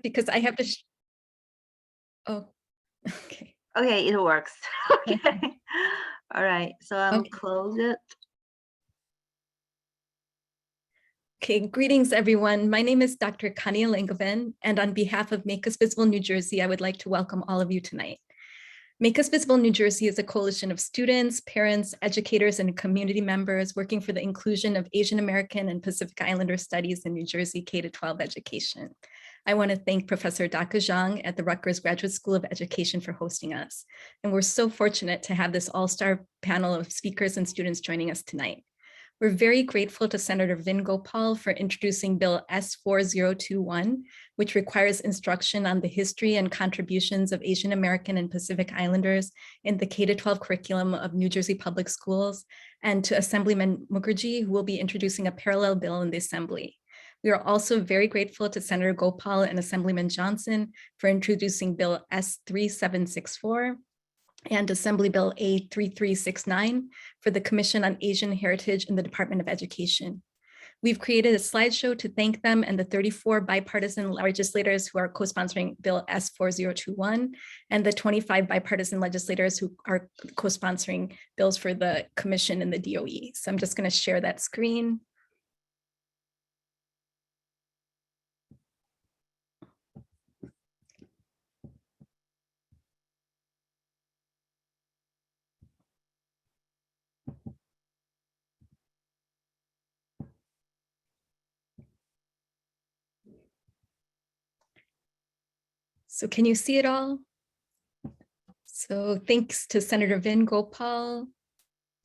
because I have to. Oh, okay. Okay, it works. Okay. All right. So I'll close it. Okay, greetings everyone. My name is Dr. Kania Langevin, and on behalf of Make Us Visible New Jersey, I would like to welcome all of you tonight. Make Us Visible New Jersey is a coalition of students, parents, educators, and community members working for the inclusion of Asian American and Pacific Islander studies in New Jersey K-12 education. I want to thank Professor Dr. Zhang at the Rutgers Graduate School of Education for hosting us. And we're so fortunate to have this all-star panel of speakers and students joining us tonight. We're very grateful to Senator Vin Gopal for introducing Bill S4021, which requires instruction on the history and contributions of Asian American and Pacific Islanders in the K-12 curriculum of New Jersey public schools, and to Assemblyman Mukherjee, who will be introducing a parallel bill in the Assembly. We are also very grateful to Senator Gopal and Assemblyman Johnson for introducing Bill S3764, and Assembly Bill A3369 for the Commission on Asian Heritage in the Department of Education. We've created a slideshow to thank them and the 34 bipartisan legislators who are co-sponsoring Bill S4021 and the 25 bipartisan legislators who are co-sponsoring bills for the Commission and the DOE. So I'm just going to share that screen. So can you see it all? So thanks to Senator Vin Gopal,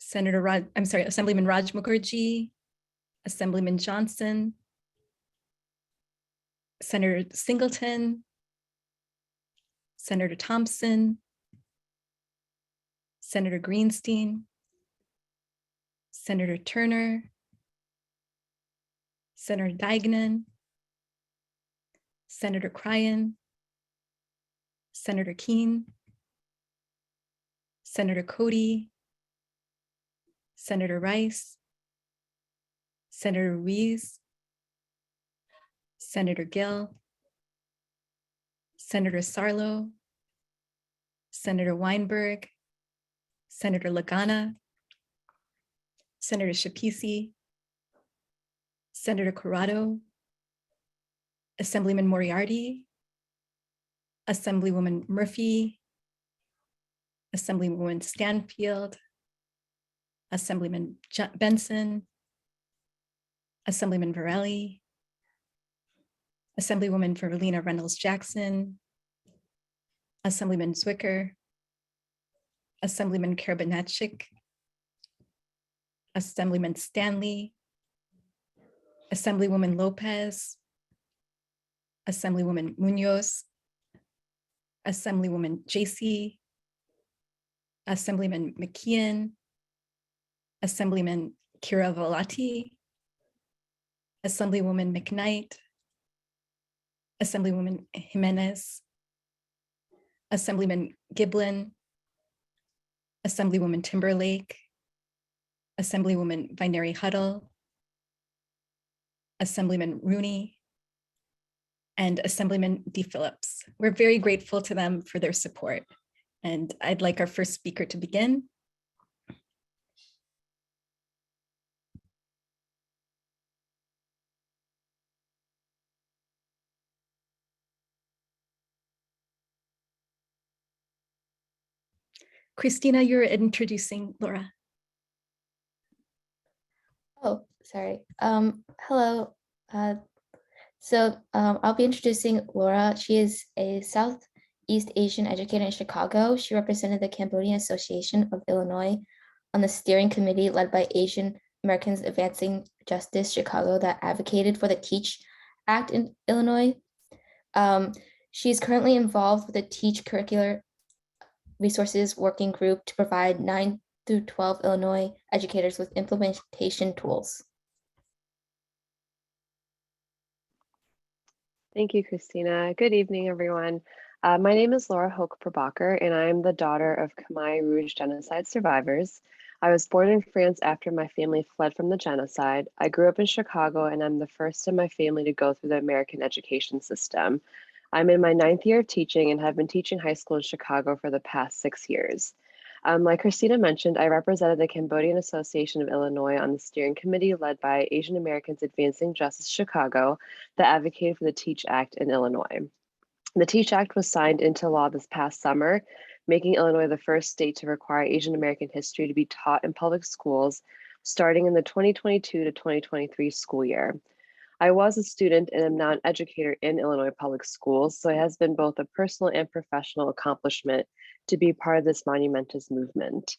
Assemblyman Raj Mukherjee, Assemblyman Johnson, Senator Singleton, Senator Thompson, Senator Greenstein, Senator Turner, Senator Deignan, Senator Cryan, Senator Keene, Senator Cody, Senator Rice, Senator Ruiz, Senator Gill, Senator Sarlo, Senator Weinberg, Senator Lagana, Senator Shapisi, Senator Corrado, Assemblyman Moriarty, Assemblywoman Murphy, Assemblywoman Stanfield, Assemblyman Benson, Assemblyman Varelli, Assemblywoman Verlina Reynolds-Jackson, Assemblyman Zwicker, Assemblyman Karabanachik, Assemblyman Stanley, Assemblywoman Lopez, Assemblywoman Munoz, Assemblywoman JC, Assemblyman McKeon, Assemblyman Kira Volati, Assemblywoman McKnight, Assemblywoman Jimenez, Assemblyman Giblin, Assemblywoman Timberlake, Assemblywoman Vineri Huddle, Assemblyman Rooney, and Assemblyman D. Phillips. We're very grateful to them for their support. And I'd like our first speaker to begin. Christina, you're introducing Laura. Oh, sorry. Hello. I'll be introducing Laura. She is a Southeast Asian educator in Chicago. She represented the Cambodian Association of Illinois on the steering committee led by Asian Americans Advancing Justice Chicago that advocated for the TEACH Act in Illinois. She's currently involved with the TEACH Curricular Resources Working Group to provide 9 through 12 Illinois educators with implementation tools. Thank you, Christina. Good evening, everyone. My name is Laura Houcque Prabhakar, and I am the daughter of Khmer Rouge genocide survivors. I was born in France after my family fled from the genocide. I grew up in Chicago, and I'm the first in my family to go through the American education system. I'm in my 9th year of teaching and have been teaching high school in Chicago for the past 6 years. Like Christina mentioned, I represented the Cambodian Association of Illinois on the steering committee led by Asian Americans Advancing Justice Chicago that advocated for the TEAACH Act in Illinois. The TEAACH Act was signed into law this past summer, making Illinois the first state to require Asian American history to be taught in public schools starting in the 2022 to 2023 school year. I was a student and am now an educator in Illinois public schools, so it has been both a personal and professional accomplishment to be part of this monumentous movement.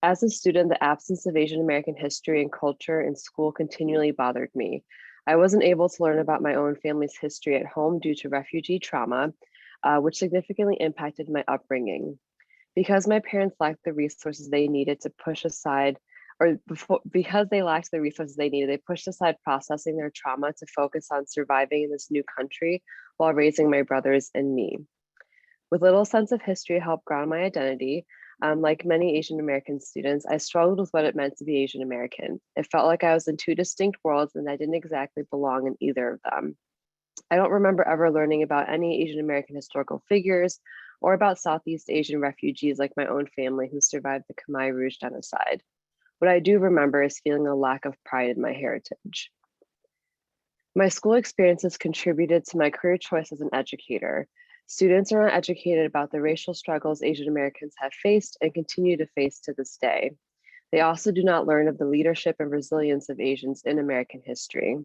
As a student, the absence of Asian American history and culture in school continually bothered me. I wasn't able to learn about my own family's history at home due to refugee trauma, which significantly impacted my upbringing. Because my parents lacked the resources they needed to push aside, because they lacked the resources they needed, they pushed aside processing their trauma to focus on surviving in this new country while raising my brothers and me. With little sense of history to help ground my identity, like many Asian American students, I struggled with what it meant to be Asian American. It felt like I was in two distinct worlds and I didn't exactly belong in either of them. I don't remember ever learning about any Asian American historical figures or about Southeast Asian refugees like my own family who survived the Khmer Rouge genocide. What I do remember is feeling a lack of pride in my heritage. My school experiences contributed to my career choice as an educator. Students are not educated about the racial struggles Asian Americans have faced and continue to face to this day. They also do not learn of the leadership and resilience of Asians in American history.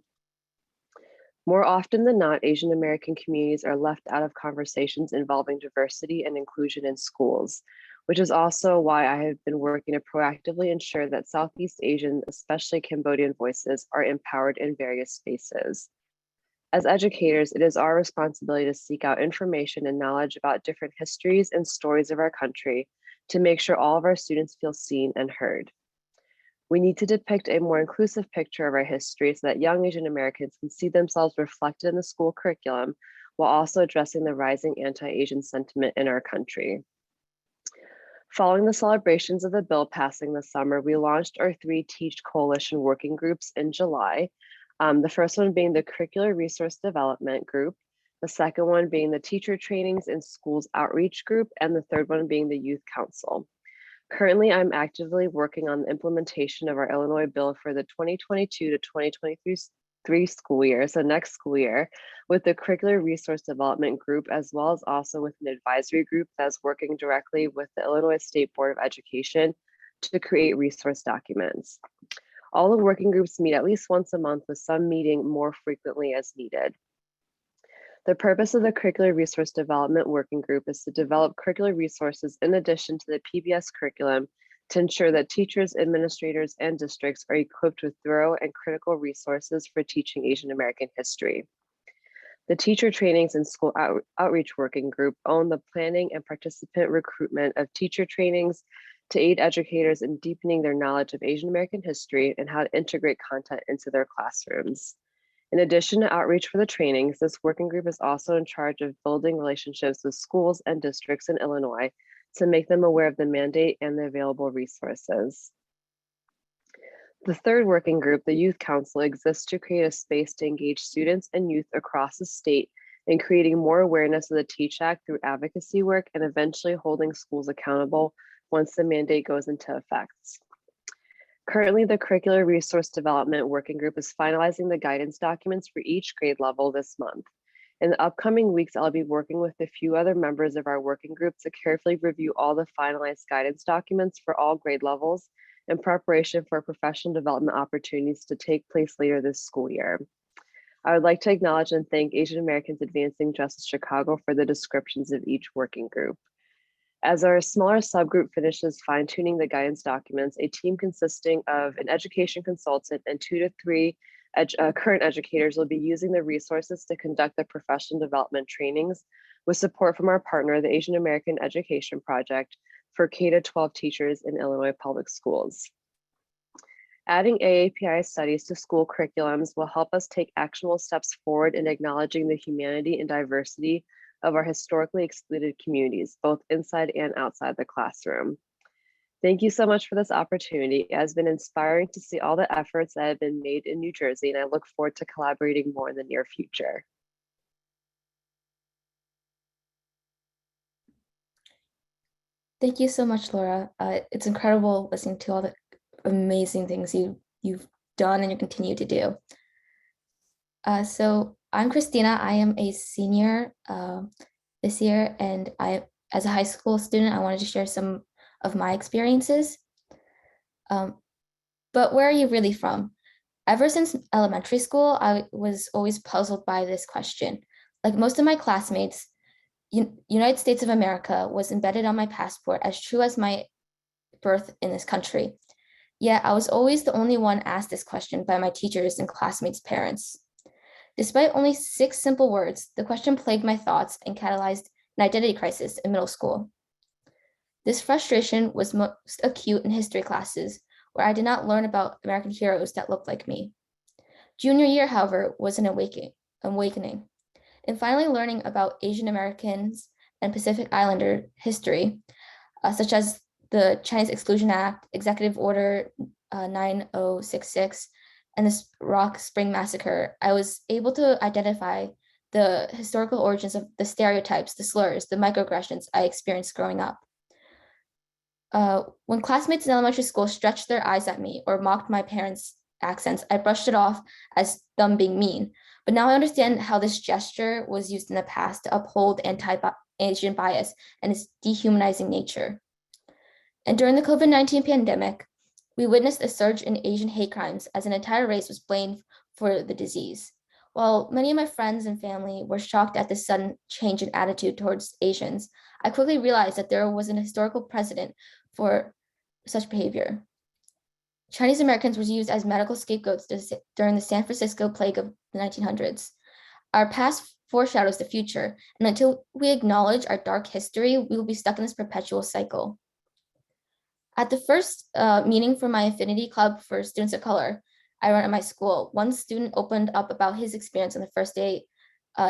More often than not, Asian American communities are left out of conversations involving diversity and inclusion in schools, which is also why I have been working to proactively ensure that Southeast Asian, especially Cambodian voices, are empowered in various spaces. As educators, it is our responsibility to seek out information and knowledge about different histories and stories of our country to make sure all of our students feel seen and heard. We need to depict a more inclusive picture of our history so that young Asian Americans can see themselves reflected in the school curriculum while also addressing the rising anti-Asian sentiment in our country. Following the celebrations of the bill passing this summer, we launched our 3 TEACH Coalition working groups in July. The first one being the Curricular Resource Development Group, the second one being the Teacher Trainings in Schools Outreach Group, and the third one being the Youth Council. Currently, I'm actively working on the implementation of our Illinois bill for the 2022 to 2023 school year, so next school year, with the Curricular Resource Development Group, as well as also with an advisory group that's working directly with the Illinois State Board of Education to create resource documents. All the working groups meet at least once a month, with some meeting more frequently as needed. The purpose of the Curricular Resource Development Working Group is to develop curricular resources in addition to the PBS curriculum to ensure that teachers, administrators, and districts are equipped with thorough and critical resources for teaching Asian American history. The Teacher Trainings and School Outreach Working Group own the planning and participant recruitment of teacher trainings to aid educators in deepening their knowledge of Asian American history and how to integrate content into their classrooms. In addition to outreach for the trainings, this working group is also in charge of building relationships with schools and districts in Illinois to make them aware of the mandate and the available resources. The third working group, the Youth Council, exists to create a space to engage students and youth across the state in creating more awareness of the TEACH Act through advocacy work and eventually holding schools accountable once the mandate goes into effect. Currently, the Curricular Resource Development Working Group is finalizing the guidance documents for each grade level this month. In the upcoming weeks, I'll be working with a few other members of our working group to carefully review all the finalized guidance documents for all grade levels in preparation for professional development opportunities to take place later this school year. I would like to acknowledge and thank Asian Americans Advancing Justice Chicago for the descriptions of each working group. As our smaller subgroup finishes fine-tuning the guidance documents, a team consisting of an education consultant and 2 to 3 current educators will be using the resources to conduct the professional development trainings with support from our partner, the Asian American Education Project, for K-12 teachers in Illinois public schools. Adding AAPI studies to school curriculums will help us take actionable steps forward in acknowledging the humanity and diversity of our historically excluded communities, both inside and outside the classroom. Thank you so much for this opportunity. It has been inspiring to see all the efforts that have been made in New Jersey, and I look forward to collaborating more in the near future. Thank you so much, Laura. It's incredible listening to all the amazing things you've done and you continue to do. So I'm Christina. I am a senior this year, and as a high school student, I wanted to share some of my experiences. But where are you really from? Ever since elementary school, I was always puzzled by this question. Like most of my classmates, United States of America was embedded on my passport as true as my birth in this country. Yet I was always the only one asked this question by my teachers and classmates' parents. Despite only 6 simple words, the question plagued my thoughts and catalyzed an identity crisis in middle school. This frustration was most acute in history classes, where I did not learn about American heroes that looked like me. Junior year, however, was an awakening. In finally learning about Asian Americans and Pacific Islander history, such as the Chinese Exclusion Act, Executive Order 9066, and the Rock Spring Massacre, I was able to identify the historical origins of the stereotypes, the slurs, the microaggressions I experienced growing up. When classmates in elementary school stretched their eyes at me or mocked my parents' accents, I brushed it off as them being mean. But now I understand how this gesture was used in the past to uphold anti-Asian bias and its dehumanizing nature. And during the COVID-19 pandemic, we witnessed a surge in Asian hate crimes as an entire race was blamed for the disease. While many of my friends and family were shocked at this sudden change in attitude towards Asians, I quickly realized that there was an historical precedent for such behavior. Chinese Americans were used as medical scapegoats during the San Francisco plague of the 1900s. Our past foreshadows the future, and until we acknowledge our dark history, we will be stuck in this perpetual cycle. At the first meeting for my affinity club for students of color I run at my school, one student opened up about his experience on the first day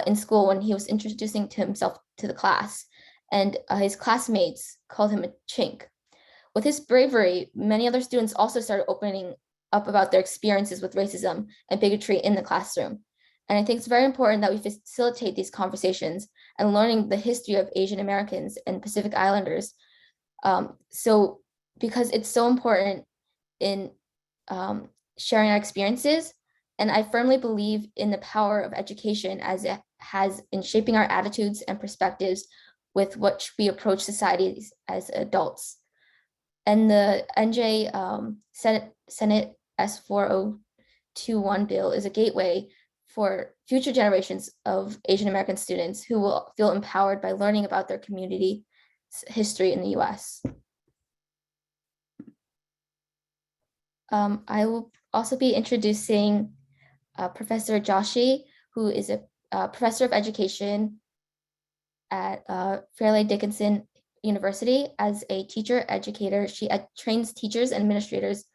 in school when he was introducing himself to the class, and his classmates called him a chink. With his bravery, many other students also started opening up about their experiences with racism and bigotry in the classroom. And I think it's very important that we facilitate these conversations and learning the history of Asian Americans and Pacific Islanders. Because it's so important in sharing our experiences. And I firmly believe in the power of education as it has in shaping our attitudes and perspectives with which we approach societies as adults. And the NJ Senate S4021 bill is a gateway for future generations of Asian American students who will feel empowered by learning about their community history in the US. I will also be introducing Professor Joshi, who is a professor of education at Fairleigh Dickinson University. As a teacher educator, she trains teachers and administrators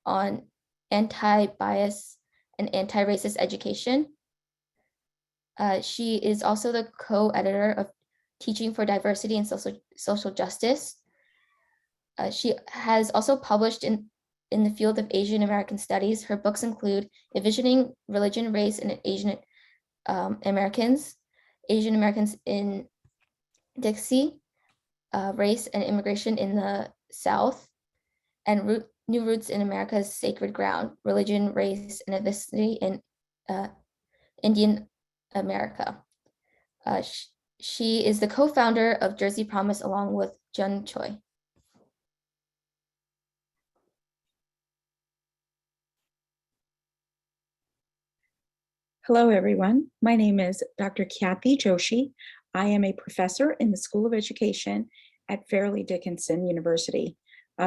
on anti-bias and anti-racist education. She is also the co-editor of Teaching for Diversity and Social Justice. She has also published in the field of Asian American studies. Her books include Envisioning Religion, Race, and Asian Americans, Asian Americans in Dixie, Race and Immigration in the South, and New Roots in America's Sacred Ground, Religion, Race, and Ethnicity in Indian America. She is the co-founder of Jersey Promise along with Jun Choi. Hello, everyone. My name is Dr. Khyati Joshi. I am a professor in the School of Education at Fairleigh Dickinson University,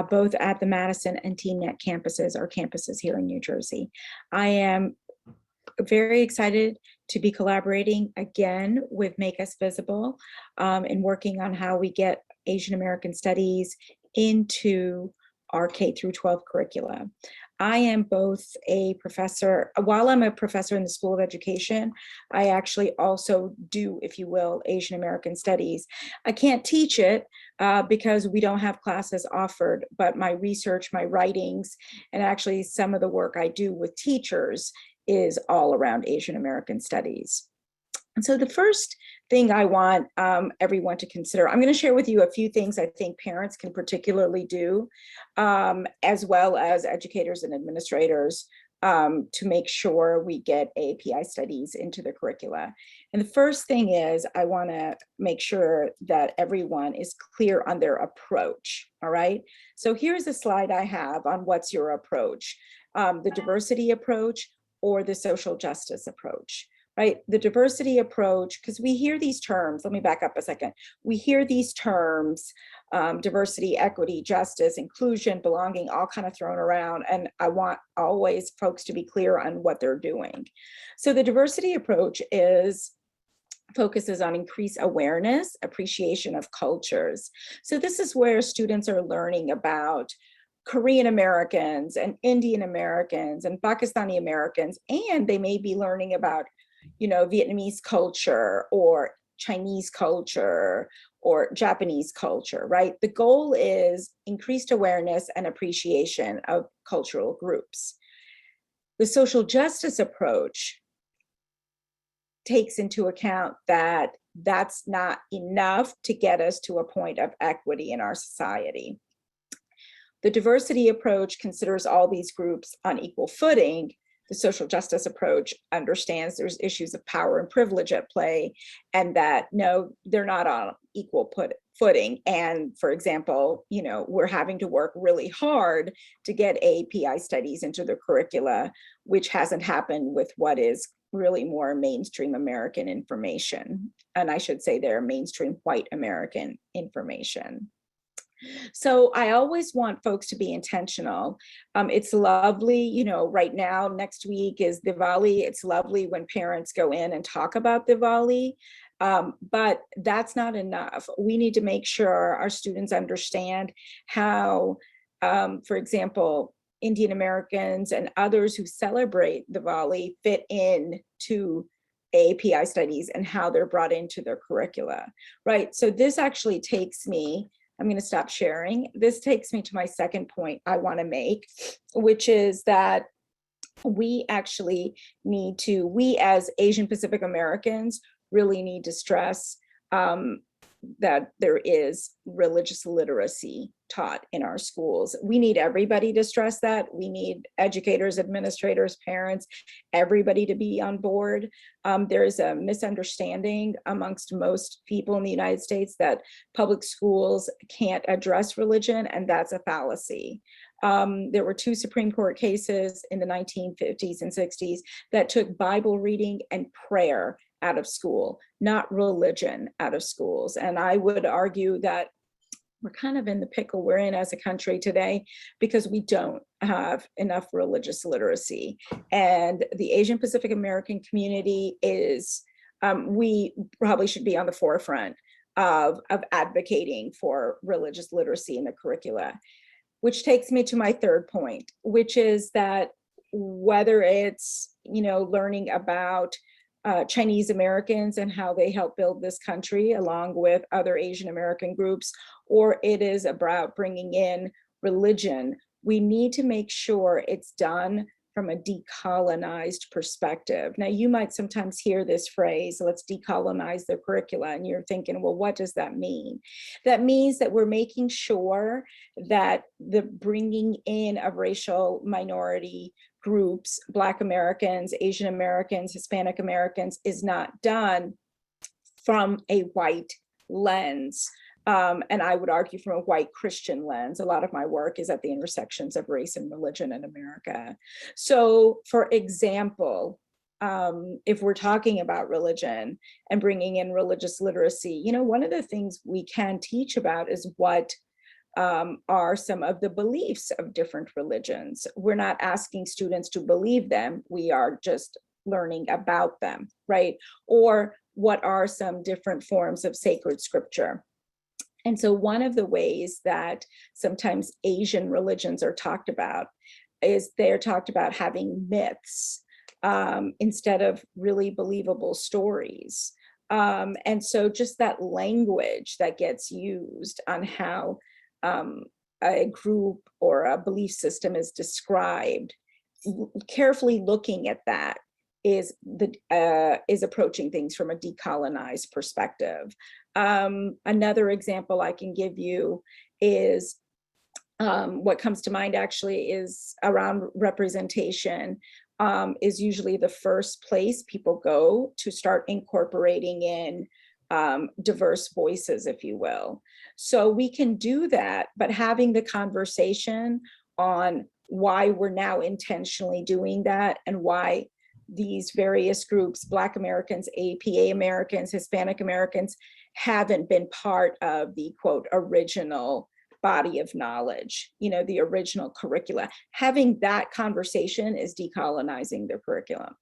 both at the Madison and TNet campuses, our campuses here in New Jersey. I am very excited to be collaborating again with Make Us Visible and working on how we get Asian American studies into our K through 12 curricula. I am both a professor, while I'm a professor in the School of Education, I actually also do, if you will, Asian American Studies. I can't teach it because we don't have classes offered, but my research, my writings, and actually some of the work I do with teachers is all around Asian American Studies. And so the first thing I want everyone to consider, I'm going to share with you a few things I think parents can particularly do, as well as educators and administrators, to make sure we get AAPI studies into the curricula. And the first thing is I want to make sure that everyone is clear on their approach. All right. So here's a slide I have on what's your approach, the diversity approach or the social justice approach. Right, the diversity approach, because we hear these terms, let me back up a second. We hear these terms, diversity, equity, justice, inclusion, belonging, all kind of thrown around. And I want always folks to be clear on what they're doing. So the diversity approach focuses on increased awareness, appreciation of cultures. So this is where students are learning about Korean Americans and Indian Americans and Pakistani Americans, and they may be learning about Vietnamese culture or Chinese culture or Japanese culture, right? The goal is increased awareness and appreciation of cultural groups. The social justice approach takes into account that that's not enough to get us to a point of equity in our society. The diversity approach considers all these groups on equal footing. The social justice approach understands there's issues of power and privilege at play, and that no, they're not on equal footing. And for example, we're having to work really hard to get AAPI studies into the curricula, which hasn't happened with what is really more mainstream American information. And I should say they're mainstream white American information. So I always want folks to be intentional. It's lovely, right now, next week is Diwali. It's lovely when parents go in and talk about Diwali, but that's not enough. We need to make sure our students understand how, for example, Indian Americans and others who celebrate Diwali fit in to AAPI studies and how they're brought into their curricula, right? So this actually takes me, I'm going to stop sharing. This takes me to my second point I want to make, which is that we actually need to, we as Asian Pacific Americans really need to stress that there is religious literacy taught in our schools. We need everybody to stress that. We need educators, administrators, parents, everybody to be on board. There's a misunderstanding amongst most people in the United States that public schools can't address religion, and that's a fallacy. There were 2 Supreme Court cases in the 1950s and 60s that took Bible reading and prayer out of school, not religion out of schools. And I would argue that we're kind of in the pickle we're in as a country today because we don't have enough religious literacy. And the Asian Pacific American community is, we probably should be on the forefront of advocating for religious literacy in the curricula, which takes me to my third point, which is that whether it's, learning about Chinese Americans and how they help build this country along with other Asian American groups, or it is about bringing in religion, we need to make sure it's done from a decolonized perspective. Now, you might sometimes hear this phrase, let's decolonize the curricula, and you're thinking, well, what does that mean? That means that we're making sure that the bringing in of racial minority groups, Black Americans, Asian Americans, Hispanic Americans, is not done from a white lens. And I would argue from a white Christian lens. A lot of my work is at the intersections of race and religion in America. So for example, if we're talking about religion and bringing in religious literacy, one of the things we can teach about is what are some of the beliefs of different religions. We're not asking students to believe them. We are just learning about them, right? Or what are some different forms of sacred scripture? And so one of the ways that sometimes Asian religions are talked about is they're talked about having myths instead of really believable stories. And so just that language that gets used on how a group or a belief system is described, carefully looking at that is approaching things from a decolonized perspective. Another example I can give you is what comes to mind actually is around representation. Is usually the first place people go to start incorporating in diverse voices, if you will. So we can do that, but having the conversation on why we're now intentionally doing that and why these various groups, Black Americans, APA Americans, Hispanic Americans, haven't been part of the quote original body of knowledge, the original curricula. Having that conversation is decolonizing their curriculum.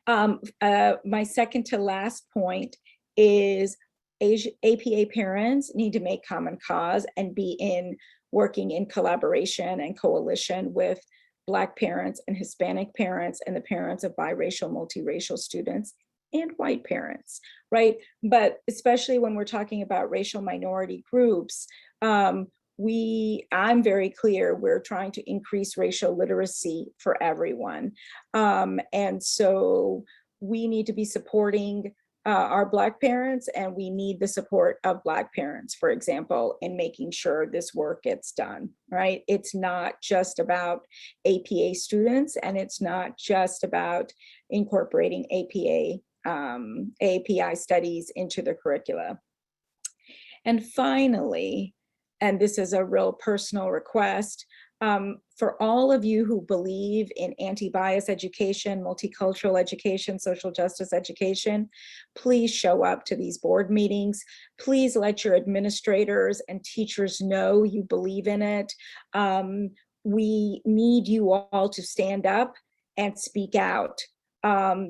My second to last point is APA parents need to make common cause and be working in collaboration and coalition with Black parents and Hispanic parents and the parents of biracial, multiracial students and white parents, right? But especially when we're talking about racial minority groups, I'm very clear we're trying to increase racial literacy for everyone. And so we need to be supporting our Black parents, and we need the support of Black parents, for example, in making sure this work gets done, right? It's not just about APA students, and it's not just about incorporating API studies into the curricula. And finally, and this is a real personal request, for all of you who believe in anti-bias education, multicultural education, social justice education, please show up to these board meetings. Please let your administrators and teachers know you believe in it. We need you all to stand up and speak out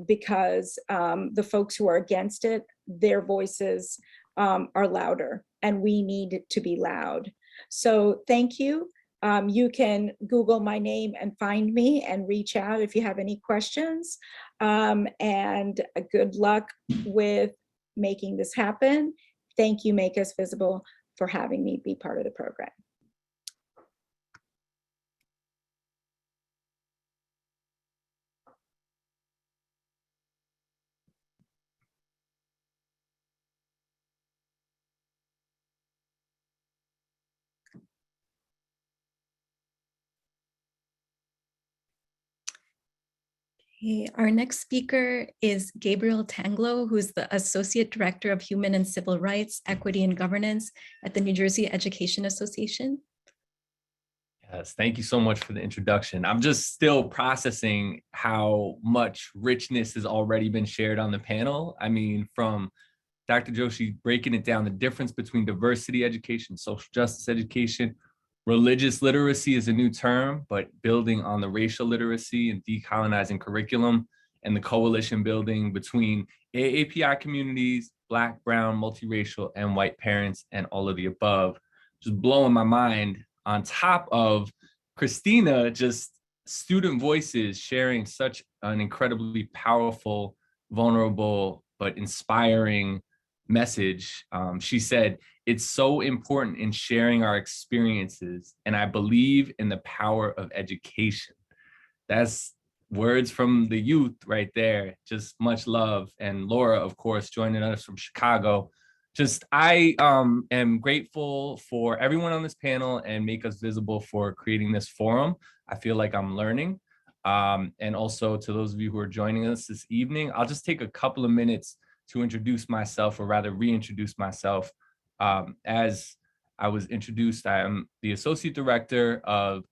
because the folks who are against it, their voices are louder, and we need to be loud. So thank you. You can Google my name and find me and reach out if you have any questions. And good luck with making this happen. Thank you, Make Us Visible, for having me be part of the program. Okay, our next speaker is Gabriel Tanglao, who's the Associate Director of Human and Civil Rights, Equity and Governance at the New Jersey Education Association. Yes, thank you so much for the introduction. I'm just still processing how much richness has already been shared on the panel. I mean, from Dr. Joshi breaking it down, the difference between diversity education, social justice education, religious literacy is a new term, but building on the racial literacy and decolonizing curriculum, and the coalition building between AAPI communities, Black, brown, multiracial, and white parents, and all of the above. Just blowing my mind, on top of Christina, just student voices sharing such an incredibly powerful, vulnerable, but inspiring message. She said, "It's so important in sharing our experiences, and I believe in the power of education." That's words from the youth right there. Just much love. And Laura, of course, joining us from Chicago. Just, I am grateful for everyone on this panel and Make Us Visible for creating this forum. I feel like I'm learning. And also to those of you who are joining us this evening, I'll just take a couple of minutes to introduce myself, or rather reintroduce myself. As I was introduced, I am the Associate Director of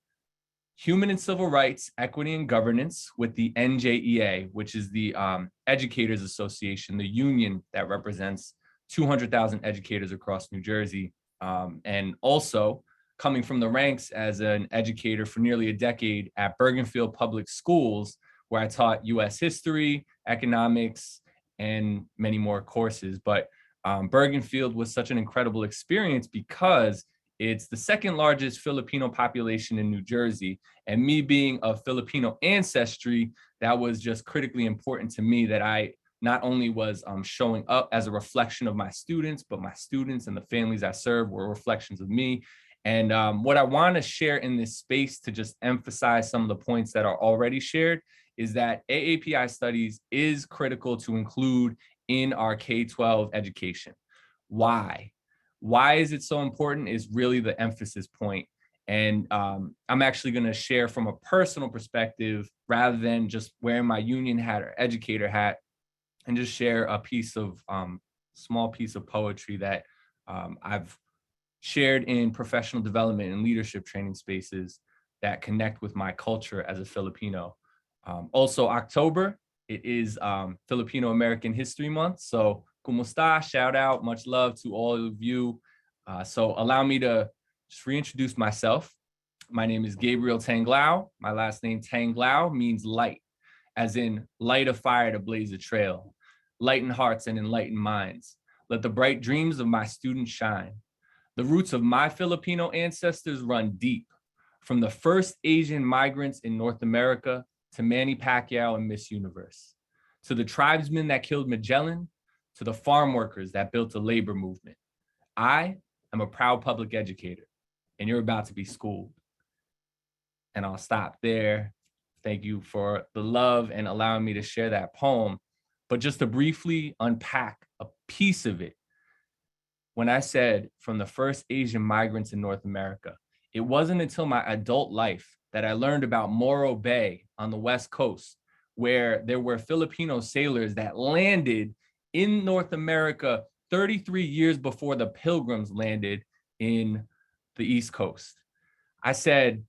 Human and Civil Rights, Equity and Governance with the NJEA, which is the Educators Association, the union that represents 200,000 educators across New Jersey. And also coming from the ranks as an educator for nearly a decade at Bergenfield Public Schools, where I taught US history, economics, and many more courses. But Bergenfield was such an incredible experience because It's the second largest Filipino population in New Jersey. And me being of Filipino ancestry, that was just critically important to me, that I not only was showing up as a reflection of my students, but my students and the families I serve were reflections of me. And what I want to share in this space, to just emphasize some of the points that are already shared, is that AAPI studies is critical to include in our K-12 education. Why? Why is it so important is really the emphasis point. And I'm actually going to share from a personal perspective rather than just wearing my union hat or educator hat, and just share a piece of small piece of poetry that I've shared in professional development and leadership training spaces that connect with my culture as a Filipino. Also October, it is Filipino American History Month. So kumusta, shout out, much love to all of you. So allow me to just reintroduce myself. My name is Gabriel Tanglao. My last name Tanglao means light, as in light a fire to blaze a trail, lighten hearts and enlighten minds. Let the bright dreams of my students shine. The roots of my Filipino ancestors run deep, from the first Asian migrants in North America to Manny Pacquiao and Miss Universe, to the tribesmen that killed Magellan, to the farm workers that built the labor movement. I am a proud public educator, and you're about to be schooled. And I'll stop there. Thank you for the love and allowing me to share that poem. But just to briefly unpack a piece of it, when I said from the first Asian migrants in North America, it wasn't until my adult life that I learned about Morro Bay on the West Coast, where there were Filipino sailors that landed in North America 33 years before the Pilgrims landed in the East Coast. I said,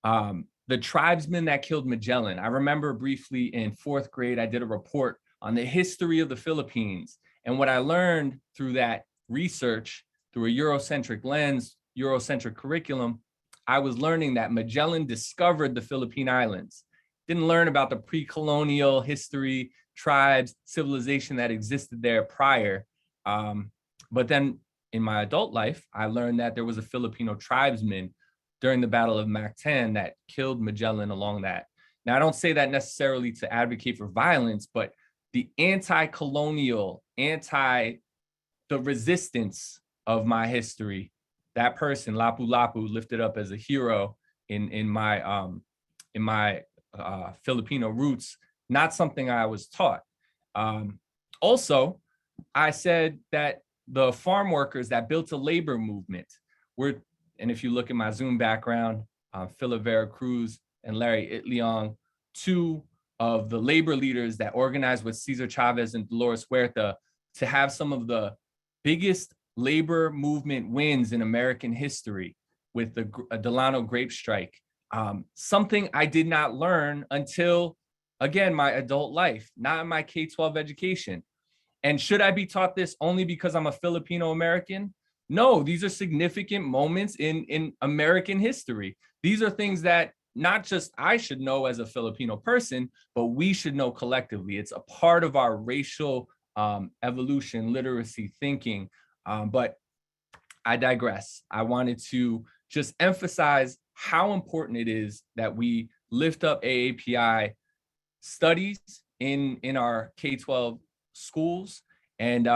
the tribesmen that killed Magellan. I remember briefly in 4th grade, I did a report on the history of the Philippines. And what I learned through that research, through a Eurocentric lens, Eurocentric curriculum, I was learning that Magellan discovered the Philippine Islands. Didn't learn about the pre-colonial history, tribes, civilization that existed there prior. But then in my adult life, I learned that there was a Filipino tribesman during the Battle of Mactan that killed Magellan along that. Now, I don't say that necessarily to advocate for violence, but the anti-colonial, the resistance of my history, that person, Lapu-Lapu, lifted up as a hero in my Filipino roots, not something I was taught. Also, I said that the farm workers that built a labor movement were, and if you look at my Zoom background, Philip Vera Cruz and Larry Itliong, two of the labor leaders that organized with Cesar Chavez and Dolores Huerta to have some of the biggest labor movement wins in American history with the Delano grape strike. Something I did not learn until, again, my adult life, not in my K-12 education. And should I be taught this only because I'm a Filipino American? No, these are significant moments in American history. These are things that not just I should know as a Filipino person, but we should know collectively. It's a part of our racial evolution, literacy, thinking. But I digress. I wanted to just emphasize how important it is that we lift up AAPI studies in our K-12 schools, and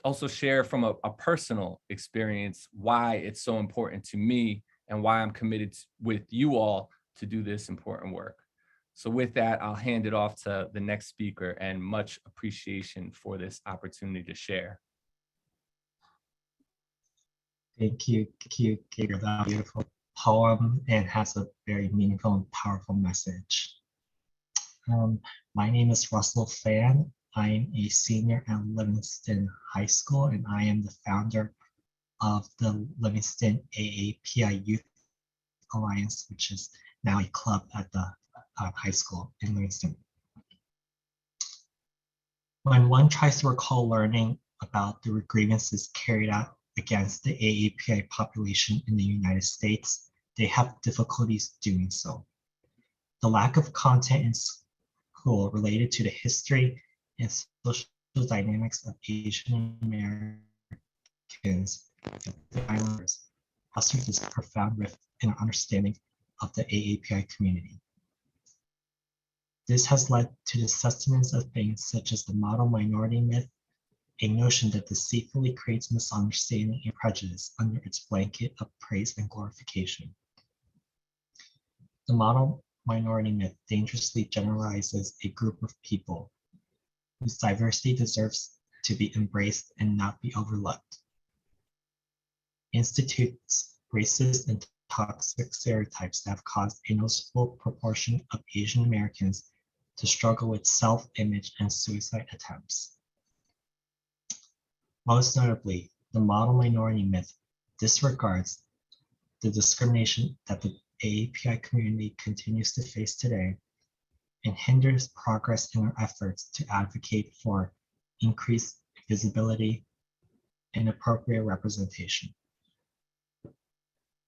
also share from a personal experience why it's so important to me and why I'm committed with you all to do this important work. So with that, I'll hand it off to the next speaker, and much appreciation for this opportunity to share. Thank you, Gabriel. That beautiful poem, and has a very meaningful and powerful message. My name is Russell Fan. I am a senior at Livingston High School, and I am the founder of the Livingston AAPI Youth Alliance, which is now a club at the high school in Livingston. When one tries to recall learning about the grievances carried out against the AAPI population in the United States, they have difficulties doing so. The lack of content in school related to the history and social dynamics of Asian American Americans, the Islanders, fostered this profound rift in our understanding of the AAPI community. This has led to the sustenance of things such as the model minority myth, a notion that deceitfully creates misunderstanding and prejudice under its blanket of praise and glorification. The model minority myth dangerously generalizes a group of people whose diversity deserves to be embraced and not be overlooked. Institutes racist and toxic stereotypes that have caused a noticeable proportion of Asian Americans to struggle with self-image and suicide attempts. Most notably, the model minority myth disregards the discrimination that the AAPI community continues to face today and hinders progress in our efforts to advocate for increased visibility and appropriate representation.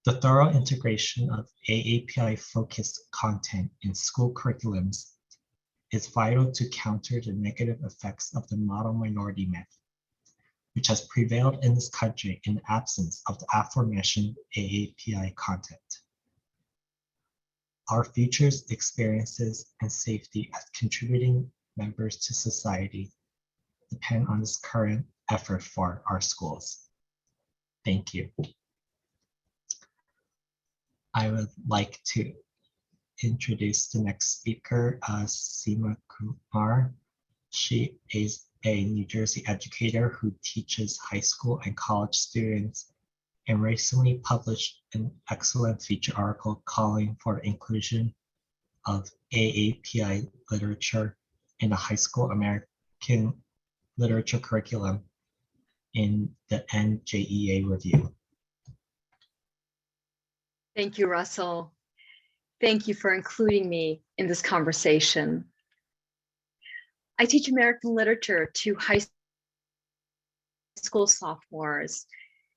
The thorough integration of AAPI-focused content in school curriculums is vital to counter the negative effects of the model minority myth, which has prevailed in this country in the absence of the aforementioned AAPI content. Our futures, experiences, and safety as contributing members to society depend on this current effort for our schools. Thank you. I would like to introduce the next speaker, Sima Kumar. She is a New Jersey educator who teaches high school and college students and recently published an excellent feature article calling for inclusion of AAPI literature in the high school American literature curriculum in the NJEA review. Thank you, Russell. Thank you for including me in this conversation. I teach American literature to high school sophomores,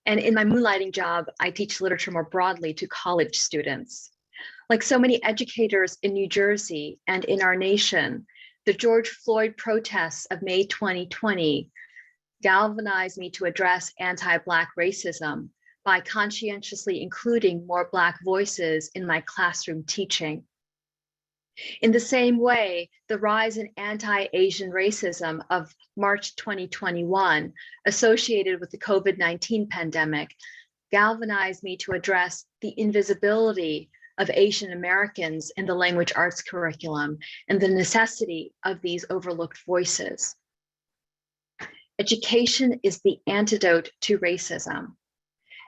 and in my moonlighting job, I teach literature more broadly to college students. Like so many educators in New Jersey and in our nation, the George Floyd protests of May 2020 galvanized me to address anti-Black racism by conscientiously including more Black voices in my classroom teaching. In the same way, the rise in anti-Asian racism of March 2021, associated with the COVID-19 pandemic, galvanized me to address the invisibility of Asian Americans in the language arts curriculum and the necessity of these overlooked voices. Education is the antidote to racism.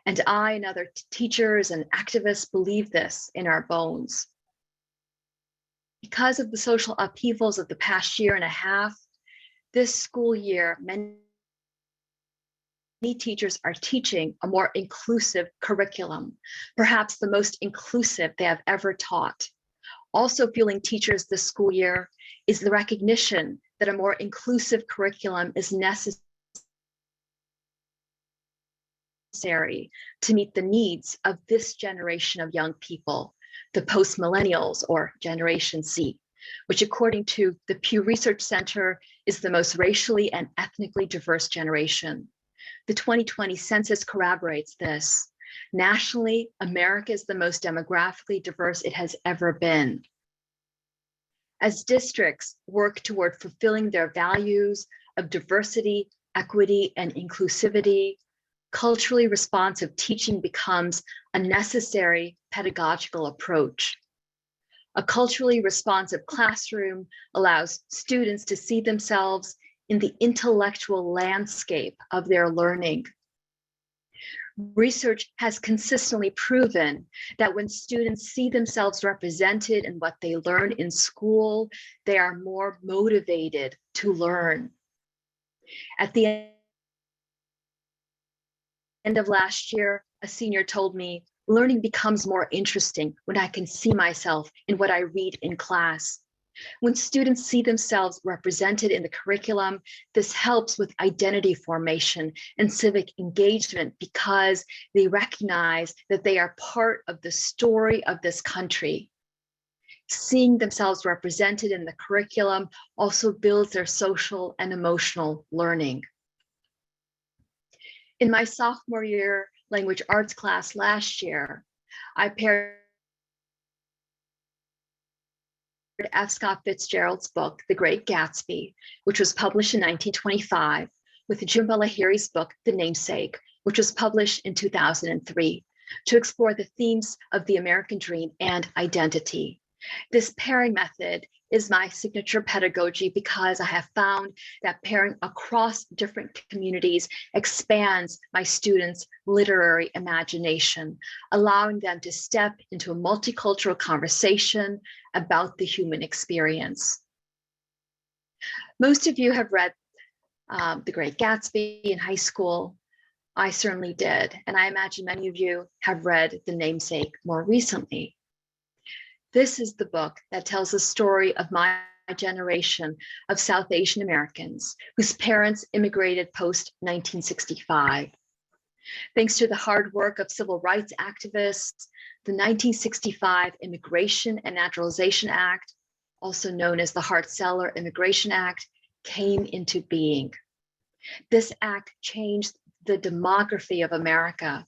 And I and other teachers and activists believe this in our bones. Because of the social upheavals of the past year and a half, this school year, many teachers are teaching a more inclusive curriculum, perhaps the most inclusive they have ever taught. Also fueling teachers this school year is the recognition that a more inclusive curriculum is necessary to meet the needs of this generation of young people, the post-millennials or Generation Z, which according to the Pew Research Center is the most racially and ethnically diverse generation. The 2020 census corroborates this. Nationally, America is the most demographically diverse it has ever been. As districts work toward fulfilling their values of diversity, equity, and inclusivity, culturally responsive teaching becomes a necessary pedagogical approach. A culturally responsive classroom allows students to see themselves in the intellectual landscape of their learning. Research has consistently proven that when students see themselves represented in what they learn in school, they are more motivated to learn. At the end of last year, a senior told me, learning becomes more interesting when I can see myself in what I read in class. When students see themselves represented in the curriculum, this helps with identity formation and civic engagement because they recognize that they are part of the story of this country. Seeing themselves represented in the curriculum also builds their social and emotional learning. In my sophomore year language arts class last year, I paired F. Scott Fitzgerald's book, The Great Gatsby, which was published in 1925, with Jhumpa Lahiri's book, The Namesake, which was published in 2003, to explore the themes of the American dream and identity. This pairing method is my signature pedagogy because I have found that pairing across different communities expands my students' literary imagination, allowing them to step into a multicultural conversation about the human experience. Most of you have read The Great Gatsby in high school. I certainly did, and I imagine many of you have read The Namesake more recently. This is the book that tells the story of my generation of South Asian Americans whose parents immigrated post-1965. Thanks to the hard work of civil rights activists, the 1965 Immigration and Naturalization Act, also known as the Hart-Celler Immigration Act, came into being. This act changed the demography of America.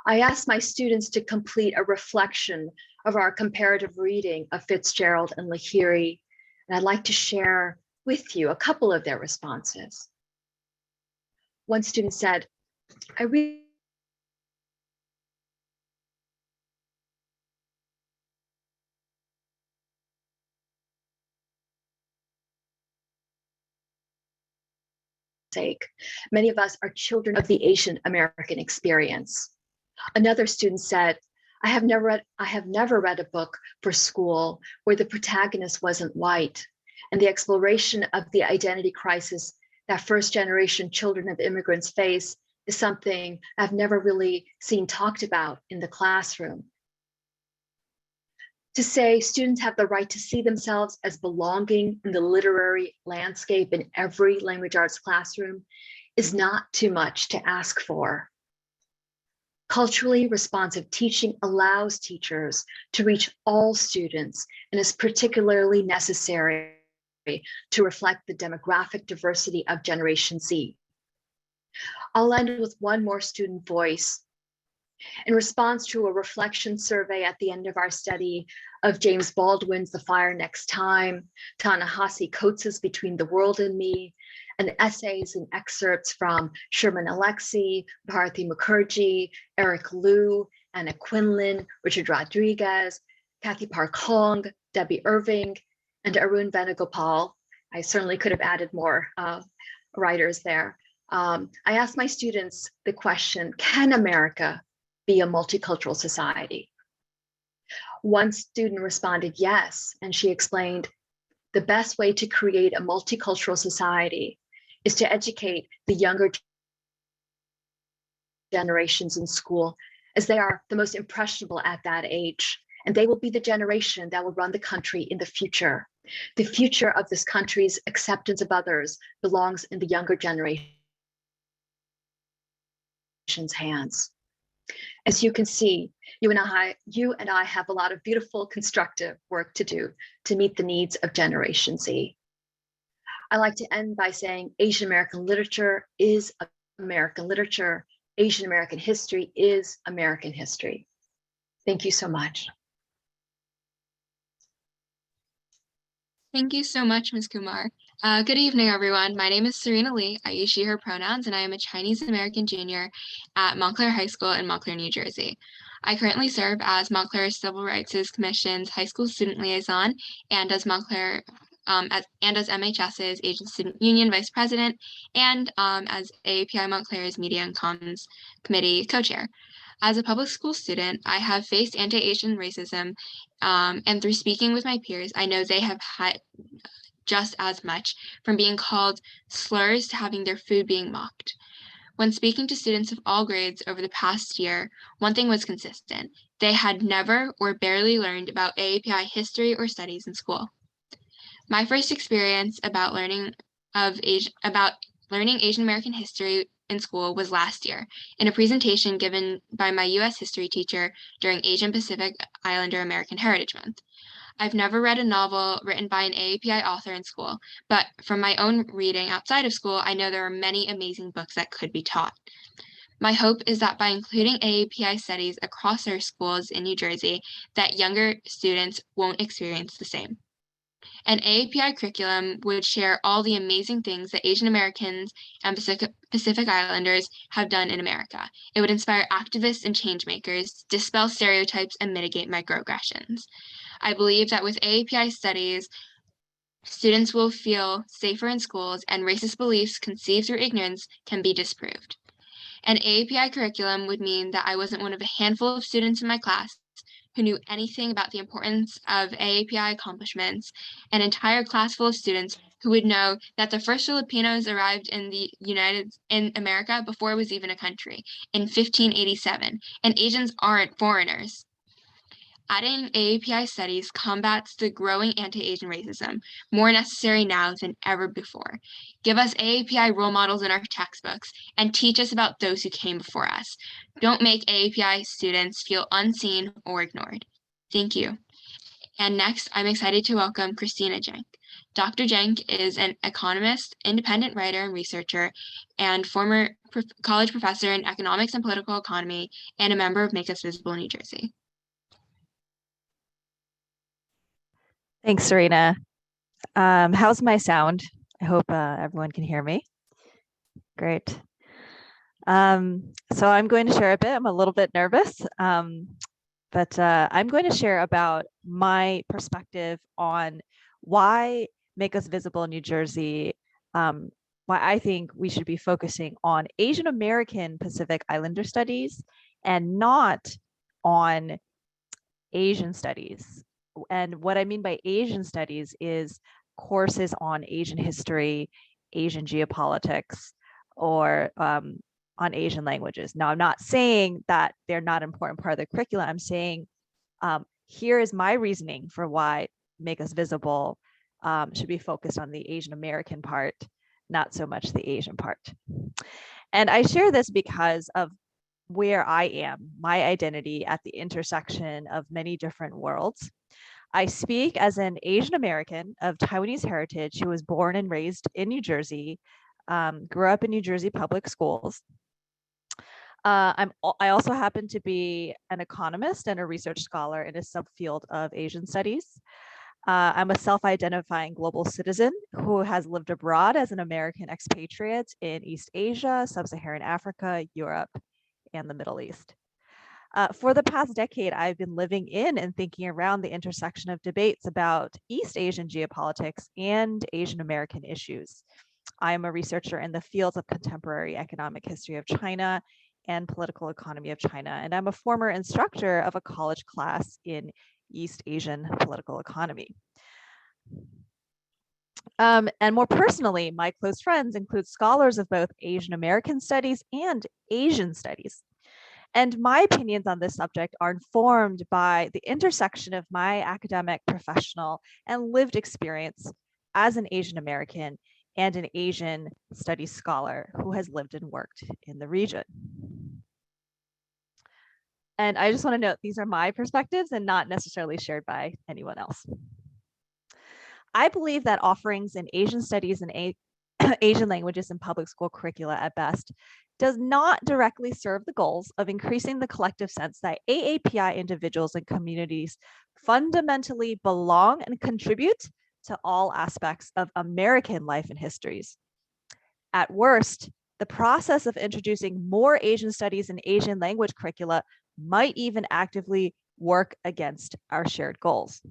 I asked my students to complete a reflection of our comparative reading of Fitzgerald and Lahiri, and I'd like to share with you a couple of their responses. One student said, I read sake. Many of us are children of the Asian American experience. Another student said, I have never read a book for school where the protagonist wasn't white, and the exploration of the identity crisis that first generation children of immigrants face is something I've never really seen talked about in the classroom. To say students have the right to see themselves as belonging in the literary landscape in every language arts classroom is not too much to ask for. Culturally responsive teaching allows teachers to reach all students and is particularly necessary to reflect the demographic diversity of Generation Z. I'll end with one more student voice. In response to a reflection survey at the end of our study of James Baldwin's The Fire Next Time, Ta-Nehisi Coates' Between the World and Me, and essays and excerpts from Sherman Alexie, Bharati Mukherjee, Eric Liu, Anna Quinlan, Richard Rodriguez, Kathy Park Hong, Debbie Irving, and Arun Venugopal. I certainly could have added more writers there. I asked my students the question, can America be a multicultural society? One student responded yes, and she explained, the best way to create a multicultural society is to educate the younger generations in school, as they are the most impressionable at that age, and they will be the generation that will run the country in the future. The future of this country's acceptance of others belongs in the younger generation's hands. As you can see, you and I have a lot of beautiful, constructive work to do to meet the needs of Generation Z. I like to end by saying Asian American literature is American literature. Asian American history is American history. Thank you so much. Thank you so much, Ms. Kumar. Good evening, everyone. My name is Serena Lee. I use she, her pronouns, and I am a Chinese American junior at Montclair High School in Montclair, New Jersey. I currently serve as Montclair Civil Rights Commission's high school student liaison and as Montclair as MHS's Asian Student Union Vice President and as AAPI Montclair's Media and Comms Committee co-chair. As a public school student, I have faced anti-Asian racism, and through speaking with my peers, I know they have had just as much, from being called slurs to having their food being mocked. When speaking to students of all grades over the past year, one thing was consistent. They had never or barely learned about AAPI history or studies in school. My first experience about learning Asian American history in school was last year in a presentation given by my U.S. history teacher during Asian Pacific Islander American Heritage Month. I've never read a novel written by an AAPI author in school, but from my own reading outside of school, I know there are many amazing books that could be taught. My hope is that by including AAPI studies across our schools in New Jersey, that younger students won't experience the same. An AAPI curriculum would share all the amazing things that Asian Americans and Pacific Islanders have done in America. It would inspire activists and change makers, dispel stereotypes, and mitigate microaggressions. I believe that with AAPI studies, students will feel safer in schools and racist beliefs conceived through ignorance can be disproved. An AAPI curriculum would mean that I wasn't one of a handful of students in my class who knew anything about the importance of AAPI accomplishments, an entire class full of students who would know that the first Filipinos arrived in America before it was even a country, in 1587, and Asians aren't foreigners. Adding AAPI studies combats the growing anti-Asian racism, more necessary now than ever before. Give us AAPI role models in our textbooks and teach us about those who came before us. Don't make AAPI students feel unseen or ignored. Thank you. And next, I'm excited to welcome Christina Jenq. Dr. Jenq is an economist, independent writer and researcher, and former college professor in economics and political economy, and a member of Make Us Visible New Jersey. Thanks, Serena. How's my sound? I hope everyone can hear me. Great. So I'm going to share a bit. I'm a little bit nervous, but I'm going to share about my perspective on why Make Us Visible New Jersey, why I think we should be focusing on Asian American Pacific Islander studies and not on Asian studies. And what I mean by Asian studies is courses on Asian history, Asian geopolitics, or on Asian languages. Now, I'm not saying that they're not an important part of the curriculum. I'm saying here is my reasoning for why Make Us Visible should be focused on the Asian American part, not so much the Asian part. And I share this because of where I am, my identity at the intersection of many different worlds. I speak as an Asian American of Taiwanese heritage who was born and raised in New Jersey, grew up in New Jersey public schools. I also happen to be an economist and a research scholar in a subfield of Asian studies. I'm a self-identifying global citizen who has lived abroad as an American expatriate in East Asia, Sub-Saharan Africa, Europe, and the Middle East. For the past decade, I've been living in and thinking around the intersection of debates about East Asian geopolitics and Asian American issues. I am a researcher in the fields of contemporary economic history of China and political economy of China, and I'm a former instructor of a college class in East Asian political economy. And more personally, my close friends include scholars of both Asian American studies and Asian studies. And my opinions on this subject are informed by the intersection of my academic, professional, and lived experience as an Asian American and an Asian studies scholar who has lived and worked in the region. And I just want to note, these are my perspectives and not necessarily shared by anyone else. I believe that offerings in Asian studies and Asian languages in public school curricula at best does not directly serve the goals of increasing the collective sense that AAPI individuals and communities fundamentally belong and contribute to all aspects of American life and histories. At worst, the process of introducing more Asian studies and Asian language curricula might even actively work against our shared goals.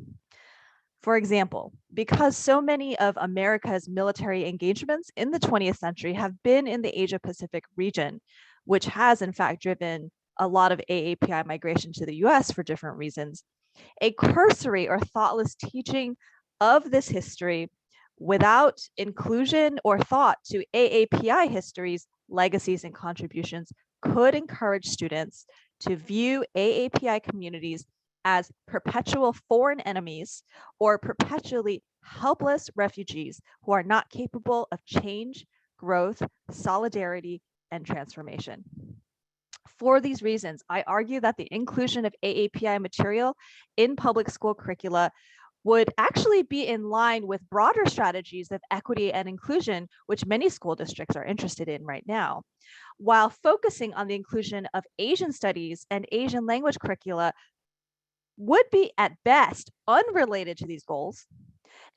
For example, because so many of America's military engagements in the 20th century have been in the Asia-Pacific region, which has in fact driven a lot of AAPI migration to the US for different reasons, a cursory or thoughtless teaching of this history without inclusion or thought to AAPI histories, legacies, and contributions could encourage students to view AAPI communities as perpetual foreign enemies or perpetually helpless refugees who are not capable of change, growth, solidarity, and transformation. For these reasons, I argue that the inclusion of AAPI material in public school curricula would actually be in line with broader strategies of equity and inclusion, which many school districts are interested in right now, while focusing on the inclusion of Asian studies and Asian language curricula would be at best unrelated to these goals,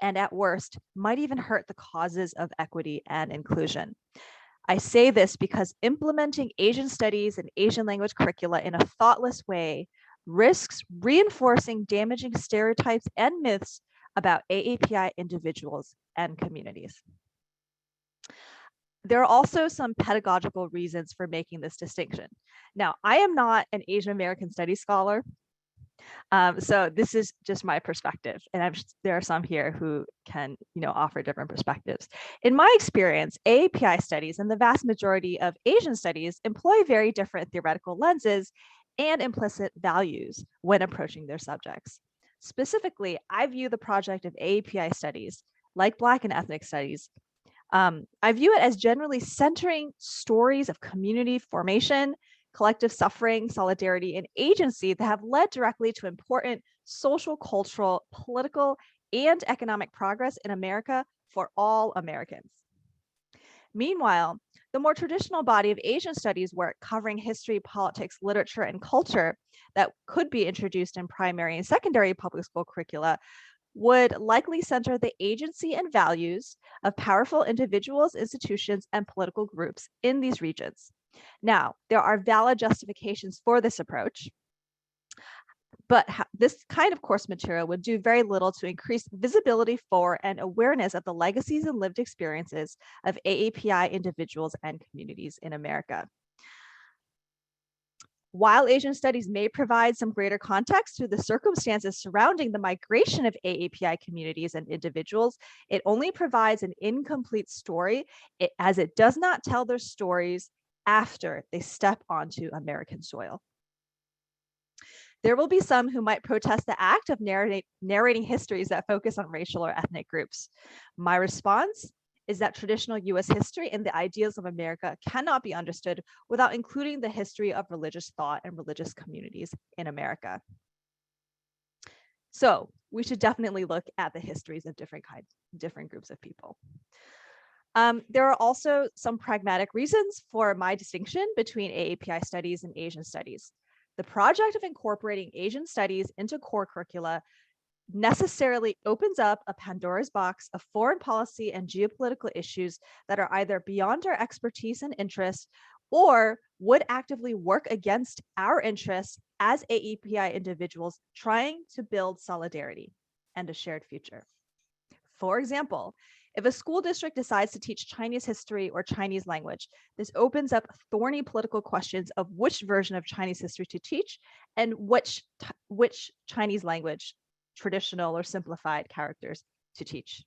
and at worst might even hurt the causes of equity and inclusion. I say this because implementing Asian studies and Asian language curricula in a thoughtless way risks reinforcing damaging stereotypes and myths about AAPI individuals and communities. There are also some pedagogical reasons for making this distinction. Now, I am not an Asian American studies scholar, so this is just my perspective, and there are some here who can, offer different perspectives. In my experience, AAPI studies and the vast majority of Asian studies employ very different theoretical lenses and implicit values when approaching their subjects. Specifically, I view the project of AAPI studies, like Black and ethnic studies, I view it as generally centering stories of community formation, collective suffering, solidarity, and agency that have led directly to important social, cultural, political, and economic progress in America for all Americans. Meanwhile, the more traditional body of Asian studies work covering history, politics, literature, and culture that could be introduced in primary and secondary public school curricula would likely center the agency and values of powerful individuals, institutions, and political groups in these regions. Now, there are valid justifications for this approach, but this kind of course material would do very little to increase visibility for and awareness of the legacies and lived experiences of AAPI individuals and communities in America. While Asian studies may provide some greater context to the circumstances surrounding the migration of AAPI communities and individuals, it only provides an incomplete story as it does not tell their stories after they step onto American soil. There will be some who might protest the act of narrating histories that focus on racial or ethnic groups. My response is that traditional US history and the ideals of America cannot be understood without including the history of religious thought and religious communities in America. So we should definitely look at the histories of different groups of people. There are also some pragmatic reasons for my distinction between AAPI studies and Asian studies. The project of incorporating Asian studies into core curricula necessarily opens up a Pandora's box of foreign policy and geopolitical issues that are either beyond our expertise and interests or would actively work against our interests as AAPI individuals trying to build solidarity and a shared future. For example, if a school district decides to teach Chinese history or Chinese language, this opens up thorny political questions of which version of Chinese history to teach and which Chinese language, traditional or simplified characters, to teach.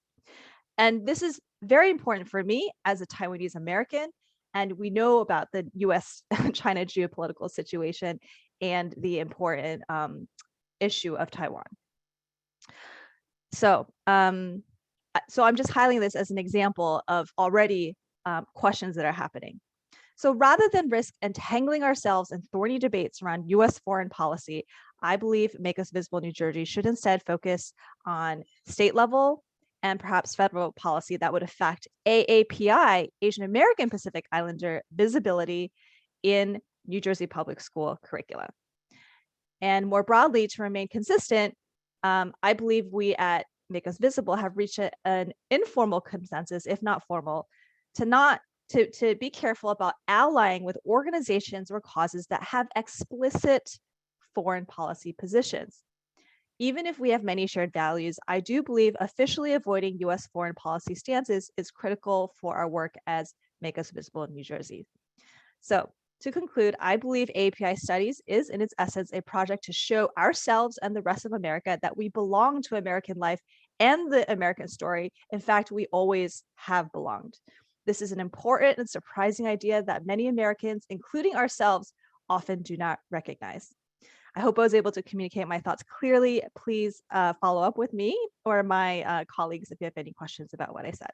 And this is very important for me as a Taiwanese American, and we know about the US-China geopolitical situation and the important issue of Taiwan. So I'm just highlighting this as an example of already questions that are happening. So rather than risk entangling ourselves in thorny debates around US foreign policy, I believe Make Us Visible New Jersey should instead focus on state level and perhaps federal policy that would affect AAPI, Asian American Pacific Islander, visibility in New Jersey public school curricula. And more broadly, to remain consistent, I believe we at Make Us Visible have reached an informal consensus, if not formal, to be careful about allying with organizations or causes that have explicit foreign policy positions. Even if we have many shared values, I do believe officially avoiding US foreign policy stances is critical for our work as Make Us Visible in New Jersey. So to conclude, I believe AAPI Studies is in its essence a project to show ourselves and the rest of America that we belong to American life and the American story. In fact, we always have belonged. This is an important and surprising idea that many Americans, including ourselves, often do not recognize. I hope I was able to communicate my thoughts clearly. Please follow up with me or my colleagues if you have any questions about what I said.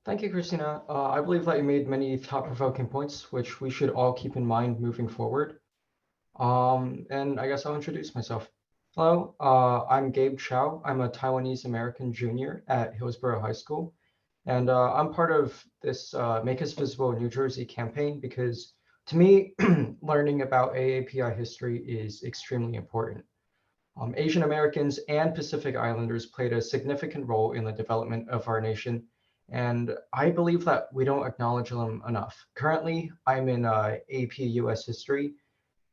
Thank you, Christina. I believe that you made many thought-provoking points, which we should all keep in mind moving forward. And I guess I'll introduce myself. Hello, I'm Gabe Chow. I'm a Taiwanese American junior at Hillsborough High School. And I'm part of this Make Us Visible New Jersey campaign because to me, learning about AAPI history is extremely important. Asian Americans and Pacific Islanders played a significant role in the development of our nation. And I believe that we don't acknowledge them enough. Currently, I'm in AP US History,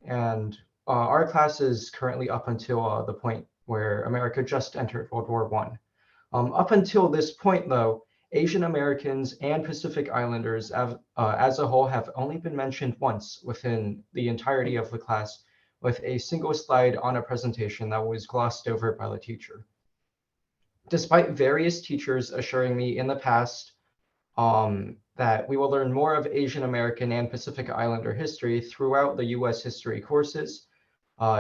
and our class is currently up until the point where America just entered World War I. Up until this point, though, Asian Americans and Pacific Islanders as a whole have only been mentioned once within the entirety of the class, with a single slide on a presentation that was glossed over by the teacher. Despite various teachers assuring me in the past that we will learn more of Asian American and Pacific Islander history throughout the US history courses,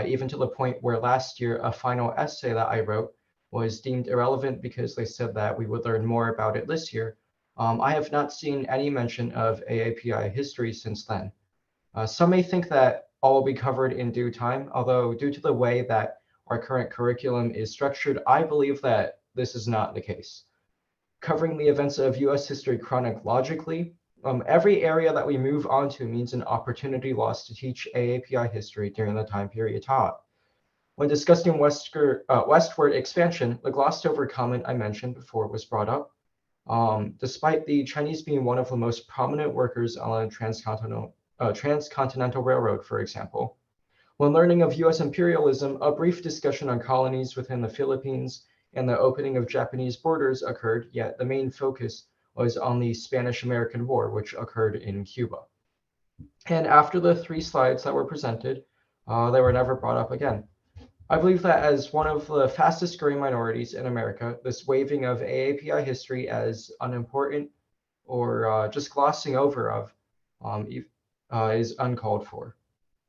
even to the point where last year a final essay that I wrote was deemed irrelevant because they said that we would learn more about it this year. I have not seen any mention of AAPI history since then. Some may think that all will be covered in due time, although due to the way that our current curriculum is structured, I believe that this is not the case. Covering the events of US history chronologically, every area that we move on to means an opportunity lost to teach AAPI history during the time period taught. When discussing westward expansion, the glossed over comment I mentioned before was brought up. Despite the Chinese being one of the most prominent workers on a transcontinental railroad, for example. When learning of US imperialism, a brief discussion on colonies within the Philippines and the opening of Japanese borders occurred, yet the main focus was on the Spanish-American War, which occurred in Cuba. And after the 3 slides that were presented, they were never brought up again. I believe that as one of the fastest growing minorities in America, this waving of AAPI history as unimportant or just glossing over of is uncalled for.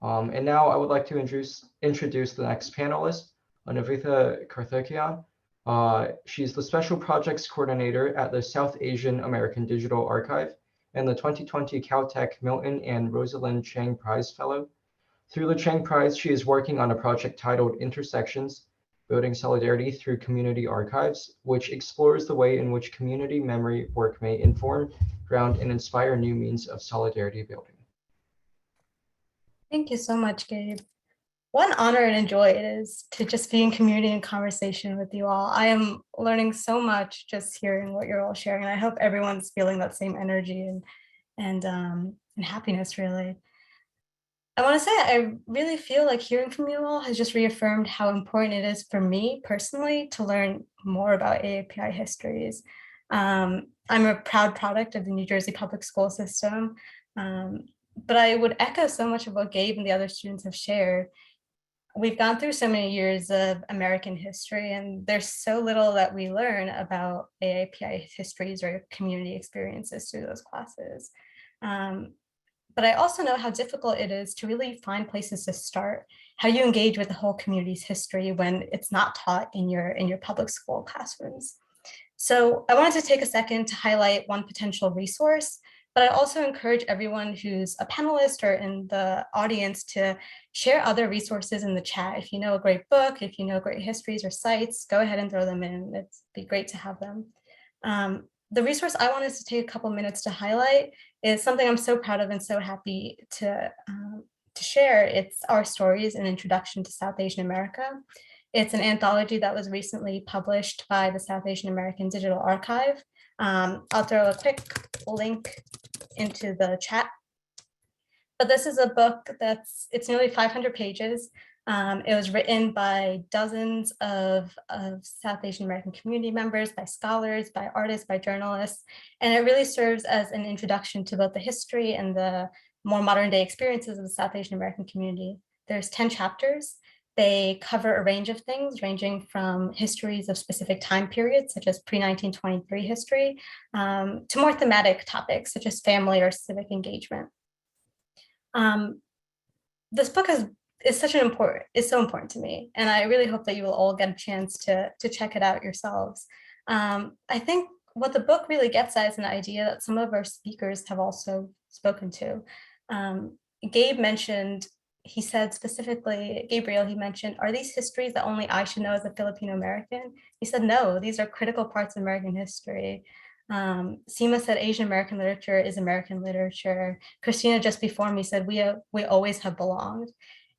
And now I would like to introduce the next panelist, Nivetha Karthikeyan. She's the Special Projects Coordinator at the South Asian American Digital Archive and the 2020 Caltech Milton and Rosalind Chang Prize Fellow. Through the Chang Prize, she is working on a project titled Intersections, Building Solidarity Through Community Archives, which explores the way in which community memory work may inform, ground, and inspire new means of solidarity building. Thank you so much, Gabe. What an honor and a joy it is to just be in community and conversation with you all. I am learning so much just hearing what you're all sharing. And I hope everyone's feeling that same energy and happiness, really. I want to say I really feel like hearing from you all has just reaffirmed how important it is for me personally to learn more about AAPI histories. I'm a proud product of the New Jersey public school system, but I would echo so much of what Gabe and the other students have shared. We've gone through so many years of American history, and there's so little that we learn about AAPI histories or community experiences through those classes. But I also know how difficult it is to really find places to start, how you engage with the whole community's history when it's not taught in your public school classrooms. So I wanted to take a second to highlight one potential resource, but I also encourage everyone who's a panelist or in the audience to share other resources in the chat. If you know a great book, if you know great histories or sites, go ahead and throw them in. It'd be great to have them. The resource I wanted to take a couple minutes to highlight is something I'm so proud of and so happy to share. It's Our Stories, an Introduction to South Asian America. It's an anthology that was recently published by the South Asian American Digital Archive. I'll throw a quick link into the chat. But this is a book it's nearly 500 pages. It was written by dozens of South Asian American community members, by scholars, by artists, by journalists, and it really serves as an introduction to both the history and the more modern day experiences of the South Asian American community. There's 10 chapters. They cover a range of things, ranging from histories of specific time periods, such as pre-1923 history, to more thematic topics, such as family or civic engagement. This book is so important to me, and I really hope that you will all get a chance to check it out yourselves. I think what the book really gets at is an idea that some of our speakers have also spoken to. Gabe mentioned he said specifically, Gabriel, he mentioned, are these histories that only I should know as a Filipino American? He said, no, these are critical parts of American history. Sima said Asian American literature is American literature. Christina just before me said, we always have belonged.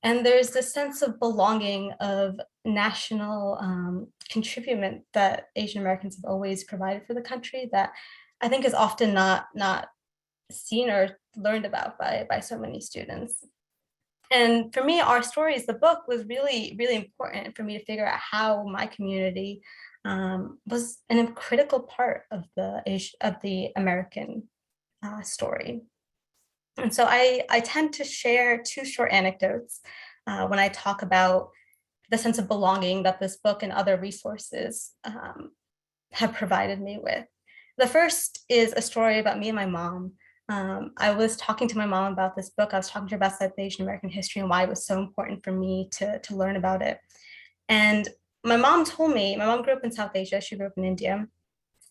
And there's this sense of belonging, of national contribution that Asian Americans have always provided for the country that I think is often not seen or learned about by so many students. And for me, Our Stories, the book, was really, really important for me to figure out how my community was a critical part of the American story. And so I tend to share two short anecdotes when I talk about the sense of belonging that this book and other resources have provided me with. The first is a story about me and my mom. I was talking to my mom about this book. I was talking to her about South Asian American history and why it was so important for me to learn about it. And my mom told me, my mom grew up in South Asia. She grew up in India,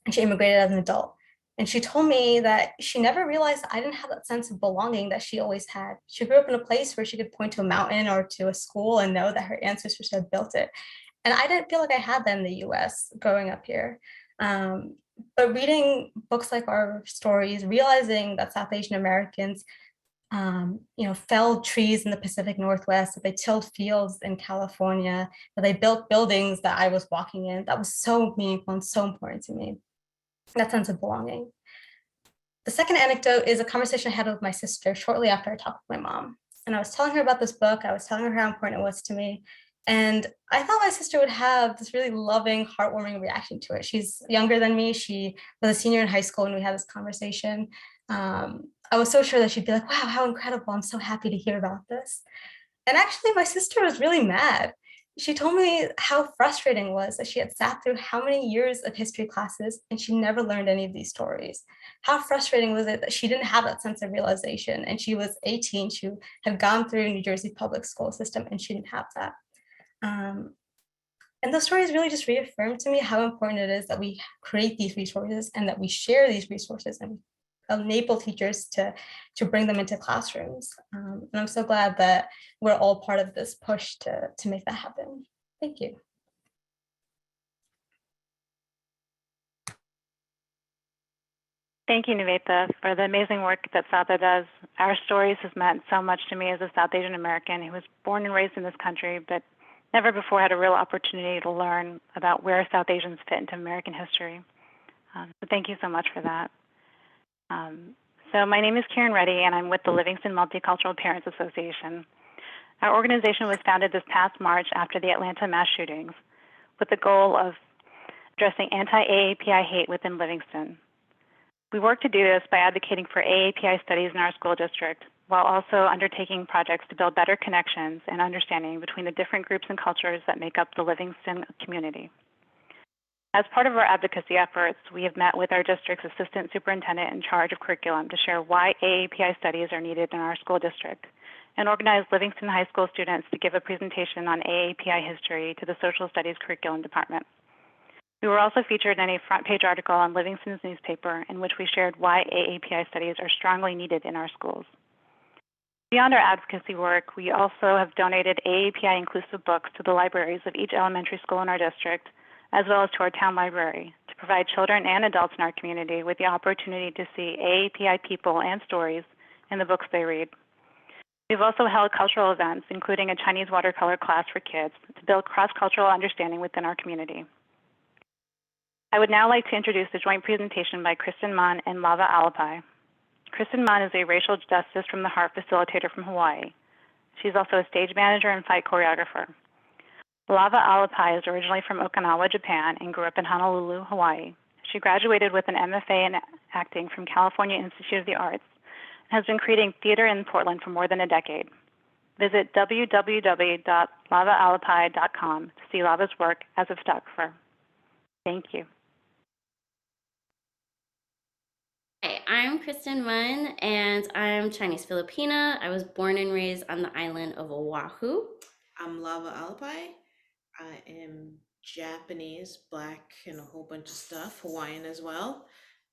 and she immigrated as an adult. And she told me that she never realized I didn't have that sense of belonging that she always had. She grew up in a place where she could point to a mountain or to a school and know that her ancestors had built it. And I didn't feel like I had that in the US growing up here. But reading books like Our Stories, realizing that South Asian Americans felled trees in the Pacific Northwest, that they tilled fields in California, that they built buildings that I was walking in, that was so meaningful and so important to me. That sense of belonging. The second anecdote is a conversation I had with my sister shortly after I talked with my mom. And I was telling her about this book. I was telling her how important it was to me. And I thought my sister would have this really loving, heartwarming reaction to it. She's younger than me. She was a senior in high school when we had this conversation. I was so sure that she'd be like, wow, how incredible. I'm so happy to hear about this. And actually, my sister was really mad. She told me how frustrating it was that she had sat through how many years of history classes and she never learned any of these stories. How frustrating was it that she didn't have that sense of realization, and she was 18, she had gone through New Jersey public school system and she didn't have that. And those stories really just reaffirmed to me how important it is that we create these resources and that we share these resources and enable teachers to bring them into classrooms. And I'm so glad that we're all part of this push to make that happen. Thank you. Thank you, Nivetha, for the amazing work that SAADA does. Our Stories has meant so much to me as a South Asian American who was born and raised in this country, but never before had a real opportunity to learn about where South Asians fit into American history. So thank you so much for that. So my name is Karen Reddy, and I'm with the Livingston Multicultural Parents Association. Our organization was founded this past March after the Atlanta mass shootings with the goal of addressing anti-AAPI hate within Livingston. We work to do this by advocating for AAPI studies in our school district, while also undertaking projects to build better connections and understanding between the different groups and cultures that make up the Livingston community. As part of our advocacy efforts, we have met with our district's assistant superintendent in charge of curriculum to share why AAPI studies are needed in our school district, and organized Livingston High School students to give a presentation on AAPI history to the social studies curriculum department. We were also featured in a front page article on Livingston's newspaper in which we shared why AAPI studies are strongly needed in our schools. Beyond our advocacy work, we also have donated AAPI inclusive books to the libraries of each elementary school in our district, as well as to our town library, to provide children and adults in our community with the opportunity to see AAPI people and stories in the books they read. We've also held cultural events, including a Chinese watercolor class for kids, to build cross-cultural understanding within our community. I would now like to introduce a joint presentation by Kristen Mon and Lava AAPI. Kristen Mon is a racial justice from the heart facilitator from Hawaii. She's also a stage manager and fight choreographer. Lava AAPI is originally from Okinawa, Japan, and grew up in Honolulu, Hawaii. She graduated with an MFA in acting from California Institute of the Arts and has been creating theater in Portland for more than a decade. Visit www.lavaaalapai.com to see Lava's work as a photographer. Thank you. Hi, I'm Kristen Mun, and I'm Chinese Filipina. I was born and raised on the island of Oahu. I'm Lava AAPI. I am Japanese, Black, and a whole bunch of stuff, Hawaiian as well.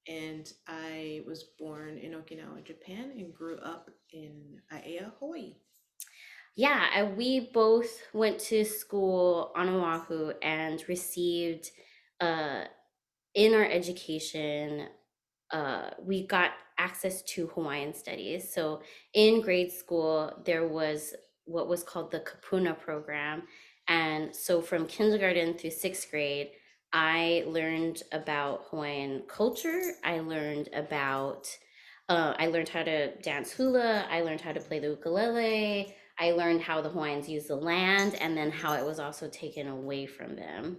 And I was born in Okinawa, Japan, and grew up in Aiea, Hawaii. Yeah, we both went to school on Oahu and received in our education, we got access to Hawaiian studies. So in grade school, there was what was called the Kapuna program. And so from kindergarten through sixth grade, I learned about Hawaiian culture. I learned how to dance hula. I learned how to play the ukulele. I learned how the Hawaiians use the land, and then how it was also taken away from them.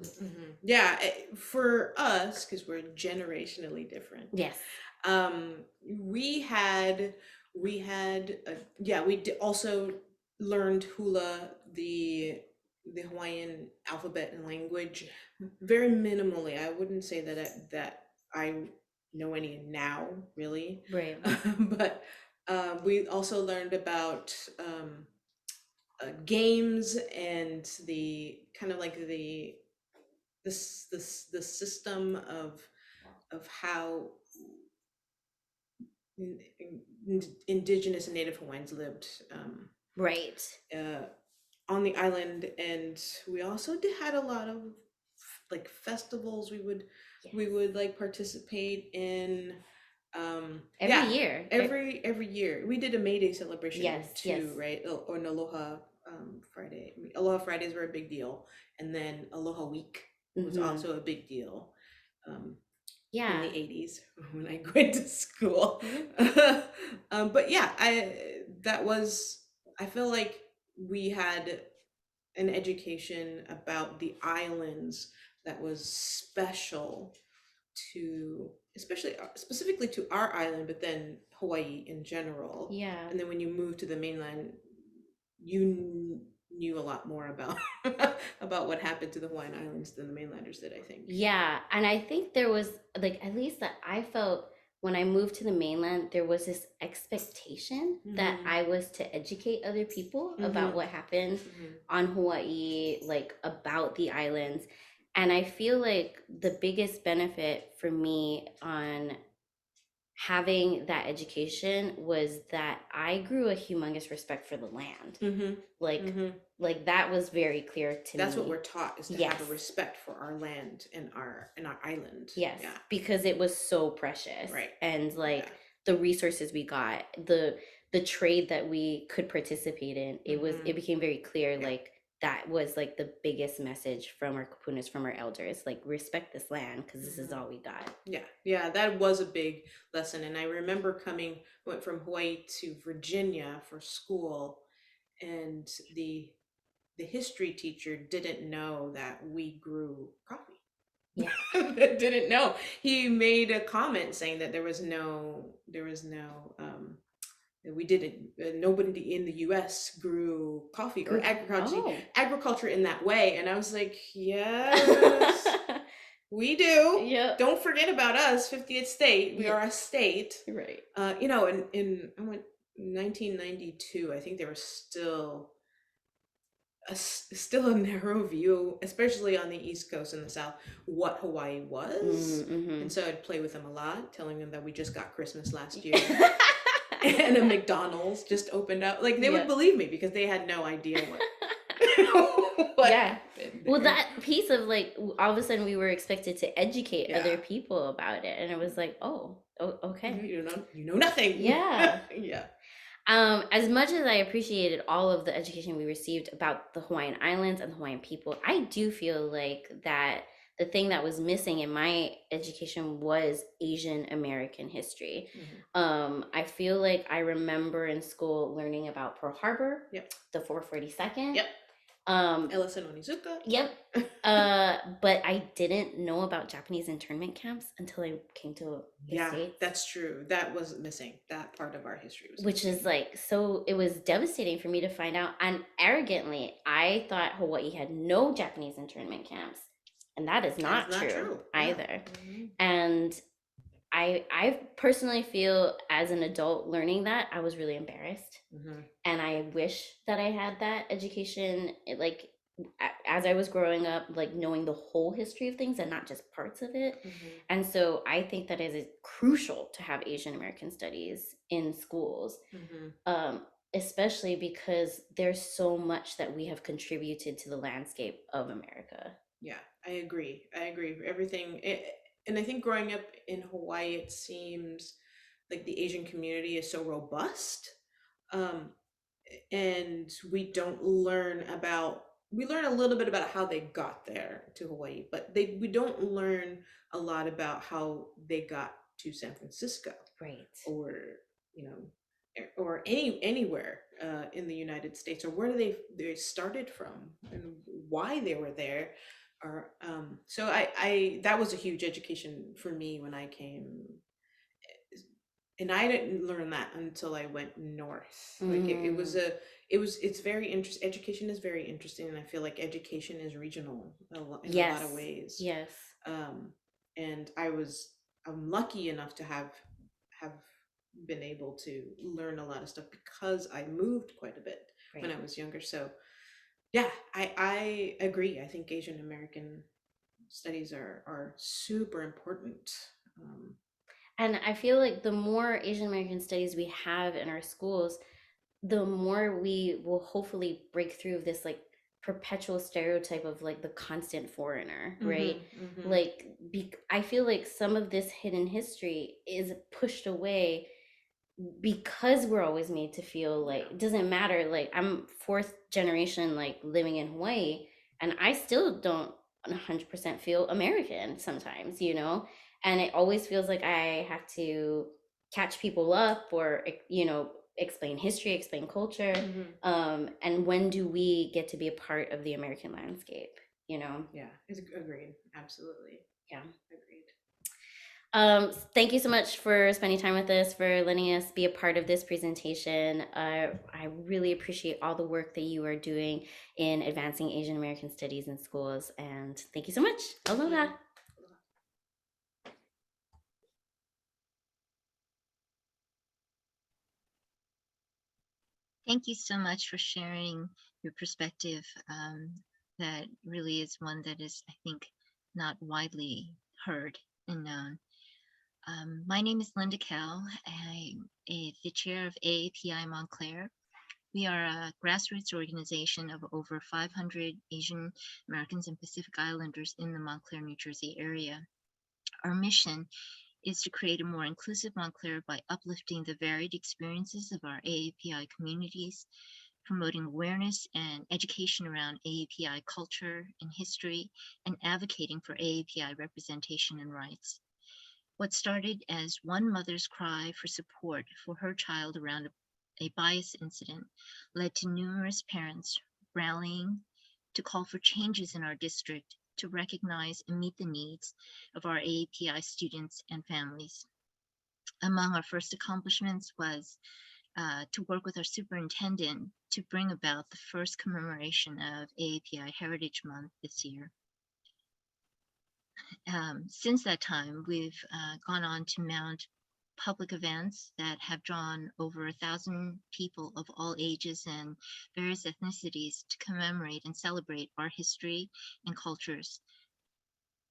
Yeah, for us, because we're generationally different. Yes. We also learned hula, the Hawaiian alphabet and language, very minimally. I wouldn't say that I know any now, really. Right. But we also learned about games and the kind of like the system of how indigenous and native Hawaiians lived right on the island. And we also had a lot of like festivals we would like participate in every year. We did a May Day celebration too, right? Or an Aloha Friday. Aloha Fridays were a big deal, and then Aloha Week was also a big deal in the 80s when I went to school. But yeah, I feel like we had an education about the islands that was special to, specifically to our island, but then Hawaii in general. Yeah. And then when you move to the mainland, you knew a lot more about about what happened to the Hawaiian Islands than the mainlanders did, I think. Yeah, and I think there was, like, at least that I felt when I moved to the mainland, there was this expectation that I was to educate other people about what happened on Hawaii, like about the islands. And I feel like the biggest benefit for me on having that education was that I grew a humongous respect for the land. Like that was very clear to me. That's what we're taught, is to have a respect for our land and our island. Yes, because it was so precious. Right. And like the resources we got, the trade that we could participate in, it became very clear, like that was like the biggest message from our kapunas, from our elders, like respect this land because this is all we got. Yeah, that was a big lesson. And I remember went from Hawaii to Virginia for school, and the history teacher didn't know that we grew coffee. Yeah. Didn't know. He made a comment saying that nobody in the US grew coffee or agriculture in that way. And I was like, yes, we do. Yeah. Don't forget about us, 50th state. We are a state. Right. I went 1992, I think there was still a narrow view, especially on the East Coast and the South, what Hawaii was. And so I'd play with them a lot, telling them that we just got Christmas last year. And a McDonald's just opened up. Like, they would believe me because they had no idea what happened. Well, that piece of like, all of a sudden we were expected to educate other people about it. And it was like, oh okay. You know nothing. Yeah. Yeah. As much as I appreciated all of the education we received about the Hawaiian Islands and the Hawaiian people, I do feel like that the thing that was missing in my education was Asian American history. I feel like I remember in school learning about Pearl Harbor, the 442nd. Ellis and Onizuka. But I didn't know about Japanese internment camps until I came to the States. That's true. That was missing. That part of our history was which missing. is like, so it was devastating for me to find out. And arrogantly, I thought Hawaii had no Japanese internment camps. And that is not true either. And I personally feel, as an adult learning that, I was really embarrassed. And I wish that I had that education, like as I was growing up, like knowing the whole history of things and not just parts of it. And so I think that is crucial to have Asian American studies in schools. especially because there's so much that we have contributed to the landscape of America. Yeah, I agree. Everything. And I think growing up in Hawaii, it seems like the Asian community is so robust. And we learn a little bit about how they got there to Hawaii, but we don't learn a lot about how they got to San Francisco. Right. Or, or anywhere in the United States, or where they started from and why they were there. Or so I that was a huge education for me when I came, and I didn't learn that until I went north. Like it's very interesting. Education is very interesting, and I feel like education is regional in a lot of ways. Yes. And I'm lucky enough to have been able to learn a lot of stuff because I moved quite a bit when I was younger. So yeah, I agree. I think Asian American studies are super important. And I feel like the more Asian American studies we have in our schools, the more we will hopefully break through this like perpetual stereotype of like the constant foreigner, right? Like I feel like some of this hidden history is pushed away because we're always made to feel like it doesn't matter. Like I'm fourth generation like living in Hawaii, and I still don't 100% feel American sometimes, and it always feels like I have to catch people up or explain history, explain culture. And when do we get to be a part of the American landscape? Yeah, it's agreed. Absolutely. Yeah. Agreed. Thank you so much for spending time with us, for letting us be a part of this presentation. I really appreciate all the work that you are doing in advancing Asian American studies in schools. And thank you so much. Aloha. Thank you so much for sharing your perspective. That really is one that is, I think, not widely heard and known. My name is Linda Kell. I'm the chair of AAPI Montclair. We are a grassroots organization of over 500 Asian Americans and Pacific Islanders in the Montclair, New Jersey area. Our mission is to create a more inclusive Montclair by uplifting the varied experiences of our AAPI communities, promoting awareness and education around AAPI culture and history, and advocating for AAPI representation and rights. What started as one mother's cry for support for her child around a bias incident led to numerous parents rallying to call for changes in our district to recognize and meet the needs of our AAPI students and families. Among our first accomplishments was to work with our superintendent to bring about the first commemoration of AAPI Heritage Month this year. Since that time, we've gone on to mount public events that have drawn over 1,000 people of all ages and various ethnicities to commemorate and celebrate our history and cultures,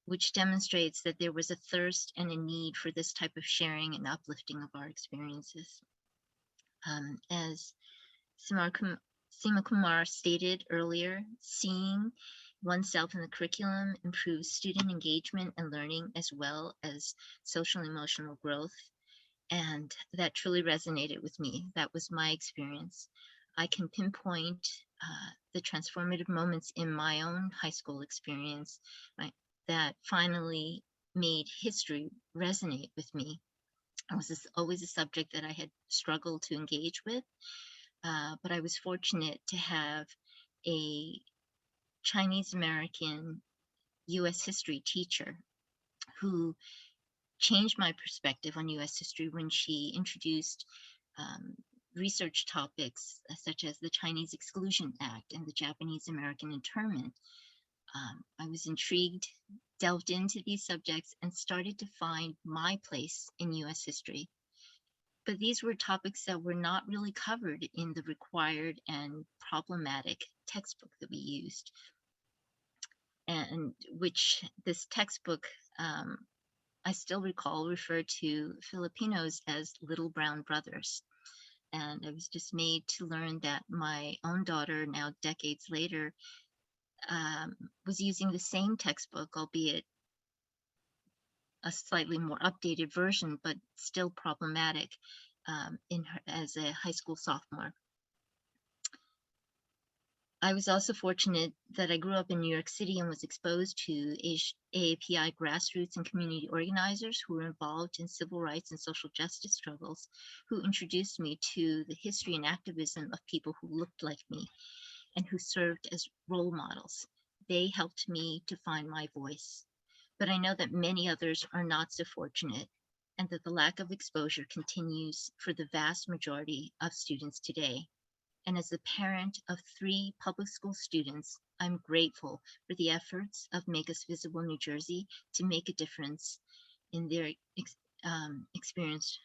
which demonstrates that there was a thirst and a need for this type of sharing and uplifting of our experiences. As Sima Kumar stated earlier, seeing oneself in the curriculum improves student engagement and learning as well as social and emotional growth. And that truly resonated with me. That was my experience. I can pinpoint the transformative moments in my own high school experience that finally made history resonate with me. It was always a subject that I had struggled to engage with, but I was fortunate to have a Chinese American US history teacher who changed my perspective on US history when she introduced research topics such as the Chinese Exclusion Act and the Japanese American internment. I was intrigued, delved into these subjects, and started to find my place in US history. But these were topics that were not really covered in the required and problematic textbook that we used, and which this textbook, I still recall, referred to Filipinos as little brown brothers. And I was dismayed to learn that my own daughter, now decades later, was using the same textbook, albeit a slightly more updated version, but still problematic as a high school sophomore. I was also fortunate that I grew up in New York City and was exposed to AAPI grassroots and community organizers who were involved in civil rights and social justice struggles, who introduced me to the history and activism of people who looked like me and who served as role models. They helped me to find my voice. But I know that many others are not so fortunate, and that the lack of exposure continues for the vast majority of students today. And as a parent of 3 public school students, I'm grateful for the efforts of Make Us Visible New Jersey to make a difference in their experience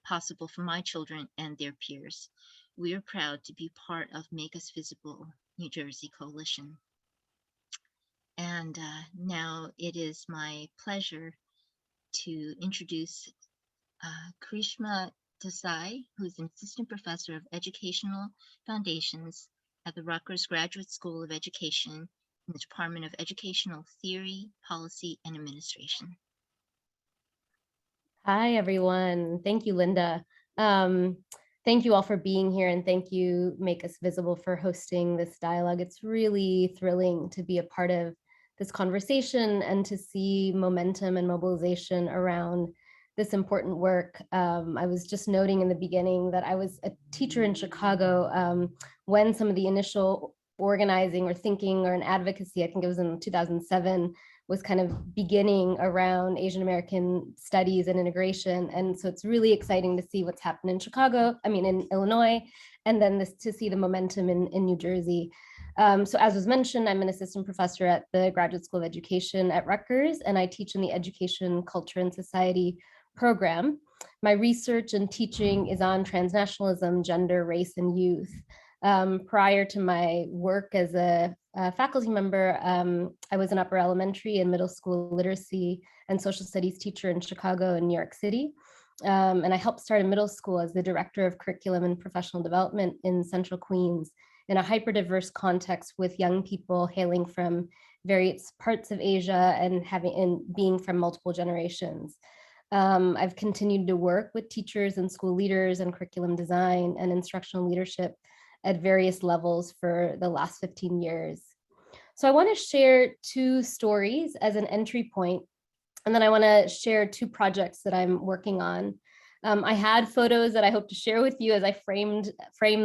possible for my children and their peers. We are proud to be part of Make Us Visible New Jersey Coalition. And now it is my pleasure to introduce Karishma Desai, who is an assistant professor of educational foundations at the Rutgers Graduate School of Education in the Department of Educational Theory, Policy, and Administration. Hi, everyone. Thank you, Linda. Thank you all for being here, and thank you, Make Us Visible, for hosting this dialogue. It's really thrilling to be a part of this conversation and to see momentum and mobilization around this important work. I was just noting in the beginning that I was a teacher in Chicago when some of the initial organizing or thinking or an advocacy, I think it was in 2007, was kind of beginning around Asian American studies and integration. And so it's really exciting to see what's happened in Chicago, in Illinois, and then to see the momentum in New Jersey. So as was mentioned, I'm an assistant professor at the Graduate School of Education at Rutgers, and I teach in the Education, Culture, and Society program. My research and teaching is on transnationalism, gender, race, and youth. Prior to my work as a faculty member, I was an upper elementary and middle school literacy and social studies teacher in Chicago and New York City. And I helped start a middle school as the director of curriculum and professional development in Central Queens in a hyper-diverse context with young people hailing from various parts of Asia and being from multiple generations. I've continued to work with teachers and school leaders and curriculum design and instructional leadership at various levels for the last 15 years. So I want to share 2 stories as an entry point, and then I want to share 2 projects that I'm working on. I had photos that I hope to share with you as I frame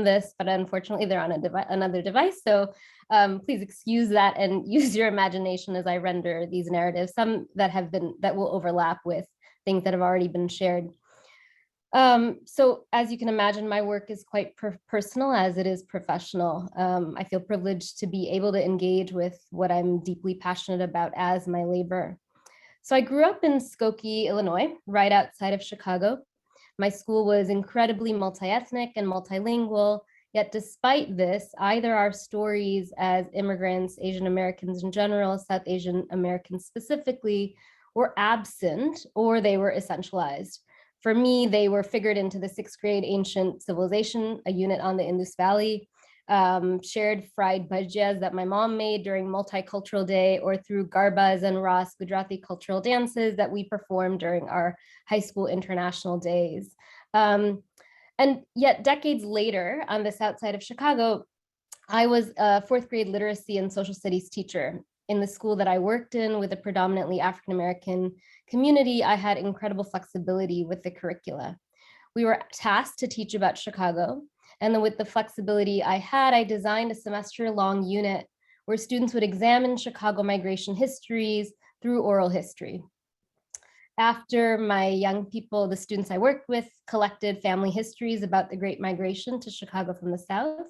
this, but unfortunately they're on another device. So please excuse that and use your imagination as I render these narratives, some that will overlap with things that have already been shared. So as you can imagine, my work is quite personal as it is professional. I feel privileged to be able to engage with what I'm deeply passionate about as my labor. So I grew up in Skokie, Illinois, right outside of Chicago. My school was incredibly multi-ethnic and multilingual, yet despite this, either our stories as immigrants, Asian Americans in general, South Asian Americans specifically, were absent or they were essentialized. For me, they were figured into the 6th grade ancient civilization, a unit on the Indus Valley, shared fried bhajias that my mom made during multicultural day, or through garbas and Ras Gujarati cultural dances that we performed during our high school international days. And yet decades later, on the south side of Chicago, I was a 4th grade literacy and social studies teacher. In the school that I worked in with a predominantly African-American community, I had incredible flexibility with the curricula. We were tasked to teach about Chicago, and then with the flexibility I had, I designed a semester-long unit where students would examine Chicago migration histories through oral history. After my young people, the students I worked with, collected family histories about the Great Migration to Chicago from the South,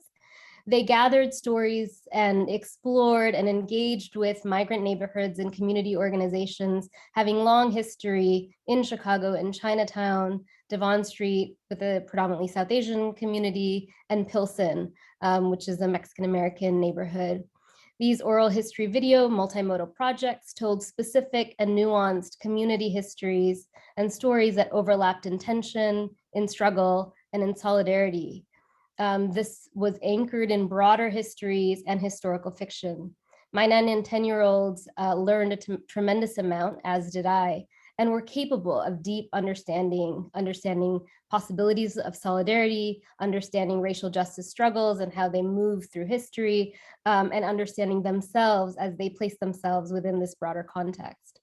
they gathered stories and explored and engaged with migrant neighborhoods and community organizations having long history in Chicago, in Chinatown, Devon Street with a predominantly South Asian community, and Pilsen, which is a Mexican-American neighborhood. These oral history video multimodal projects told specific and nuanced community histories and stories that overlapped in tension, in struggle, and in solidarity. This was anchored in broader histories and historical fiction. My 9 and 10-year-olds learned a tremendous amount, as did I, and were capable of deep understanding possibilities of solidarity, understanding racial justice struggles and how they move through history, and understanding themselves as they place themselves within this broader context.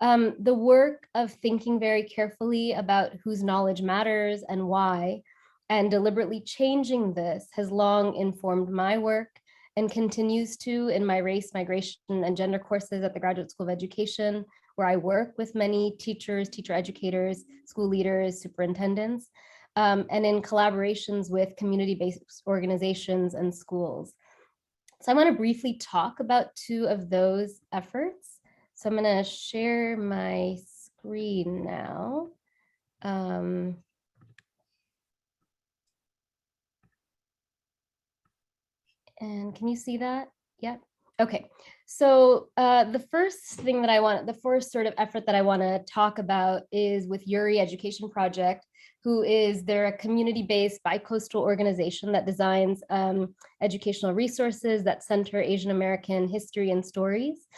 The work of thinking very carefully about whose knowledge matters and why, and deliberately changing this has long informed my work and continues to in my race, migration, and gender courses at the Graduate School of Education, where I work with many teachers, teacher educators, school leaders, superintendents, and in collaborations with community-based organizations and schools. So I want to briefly talk about 2 of those efforts. So I'm going to share my screen now. And can you see that? Yeah. Okay. So the first sort of effort that I want to talk about is with Yuri Education Project, they're a community-based bi-coastal organization that designs educational resources that center Asian American history and stories.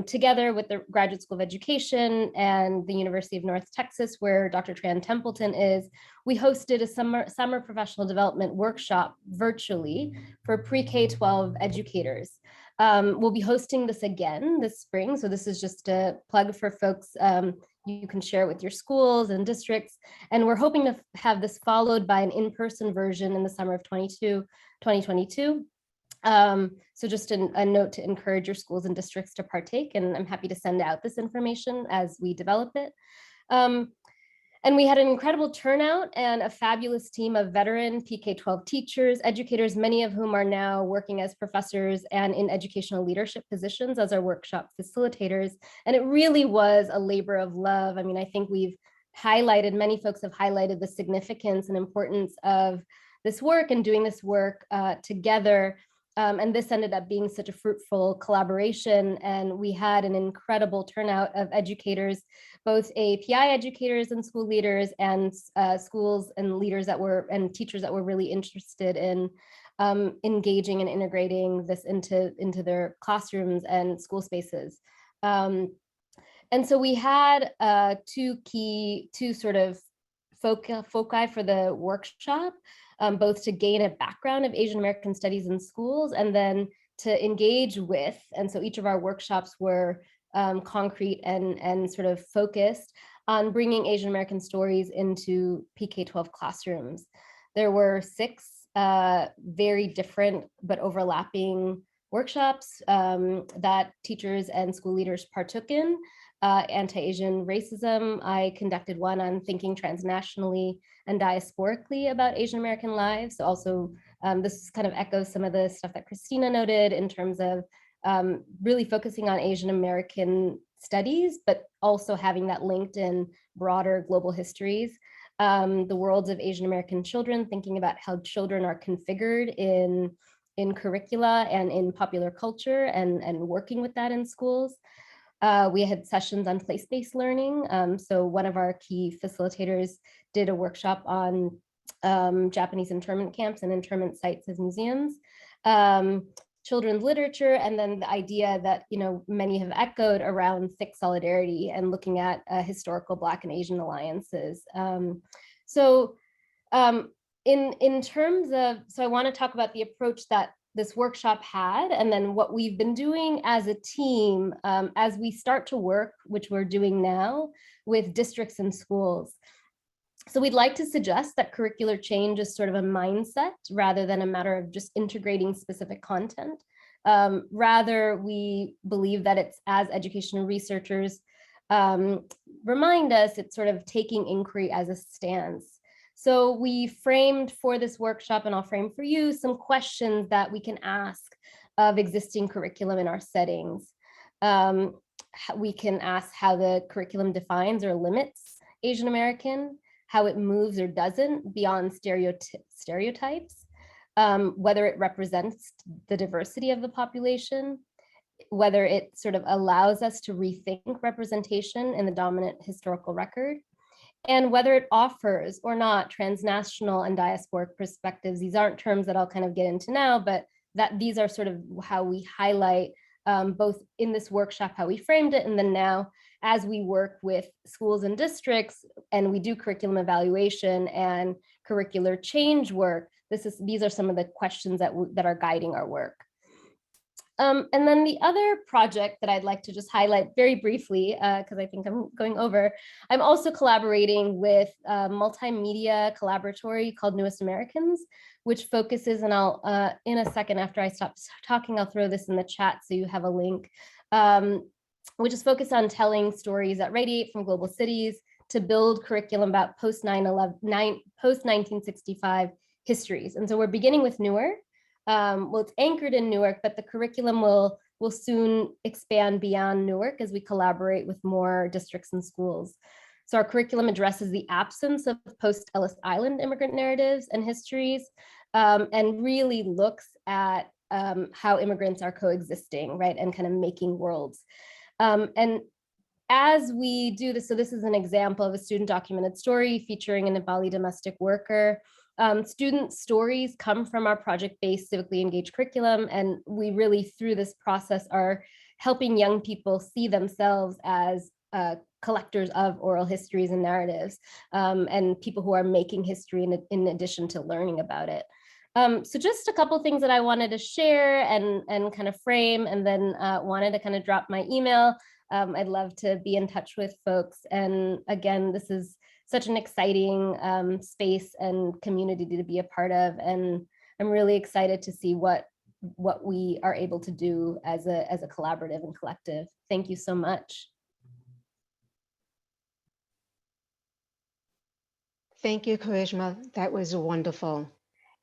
Together with the Graduate School of Education and the University of North Texas, where Dr. Tran Templeton is, we hosted a summer professional development workshop virtually for pre-K-12 educators. We'll be hosting this again this spring. So this is just a plug for folks. You can share it with your schools and districts. And we're hoping to have this followed by an in-person version in the summer of 2022. So just a note to encourage your schools and districts to partake, and I'm happy to send out this information as we develop it. And we had an incredible turnout and a fabulous team of veteran PK-12 teachers, educators, many of whom are now working as professors and in educational leadership positions as our workshop facilitators. And it really was a labor of love. I mean, I think many folks have highlighted the significance and importance of this work and doing this work together. And this ended up being such a fruitful collaboration. And we had an incredible turnout of educators, both AAPI educators and school leaders, and schools and leaders and teachers that were really interested in engaging and integrating this into their classrooms and school spaces. And so we had two sort of foci for the workshop. Both to gain a background of Asian American studies in schools and then to engage with. And so each of our workshops were concrete and sort of focused on bringing Asian American stories into PK-12 classrooms. There were 6 very different but overlapping workshops that teachers and school leaders partook in. Anti-Asian racism. I conducted one on thinking transnationally and diasporically about Asian American lives. So also, this kind of echoes some of the stuff that Christina noted in terms of really focusing on Asian American studies, but also having that linked in broader global histories. The worlds of Asian American children, thinking about how children are configured in curricula and in popular culture and working with that in schools. We had sessions on place-based learning. So one of our key facilitators did a workshop on Japanese internment camps and internment sites as museums, children's literature, and then the idea that many have echoed around thick solidarity and looking at historical Black and Asian alliances. So in terms of, so I want to talk about the approach that this workshop had, and then what we've been doing as a team as we start to work, which we're doing now, with districts and schools. So we'd like to suggest that curricular change is sort of a mindset rather than a matter of just integrating specific content. Rather, we believe that it's, as educational researchers remind us, it's sort of taking inquiry as a stance. So we framed for this workshop, and I'll frame for you, some questions that we can ask of existing curriculum in our settings. We can ask how the curriculum defines or limits Asian American, how it moves or doesn't beyond stereotypes, whether it represents the diversity of the population, whether it sort of allows us to rethink representation in the dominant historical record, and whether it offers or not transnational and diasporic perspectives. These aren't terms that I'll kind of get into now, but that these are sort of how we highlight both in this workshop, how we framed it, and then now as we work with schools and districts and we do curriculum evaluation and curricular change work, these are some of the questions that are guiding our work. And then the other project that I'd like to just highlight very briefly, because I think I'm going over, I'm also collaborating with a multimedia collaboratory called Newest Americans, which focuses, and I'll, in a second after I stop talking, I'll throw this in the chat so you have a link, which is focused on telling stories that radiate from global cities to build curriculum about post-1965 histories. And so we're beginning with Newark. Well, it's anchored in Newark, but the curriculum will soon expand beyond Newark as we collaborate with more districts and schools. So our curriculum addresses the absence of post-Ellis Island immigrant narratives and histories, and really looks at how immigrants are coexisting, right, and kind of making worlds. And as we do this, so this is an example of a student documented story featuring a Nepali domestic worker. Student stories come from our project-based civically engaged curriculum, and we really, through this process, are helping young people see themselves as collectors of oral histories and narratives, and people who are making history in addition to learning about it. So just a couple things that I wanted to share and kind of frame, and then wanted to kind of drop my email. I'd love to be in touch with folks. And again, this is such an exciting space and community to be a part of. And I'm really excited to see what we are able to do as a collaborative and collective. Thank you so much. Thank you, Karishma. That was wonderful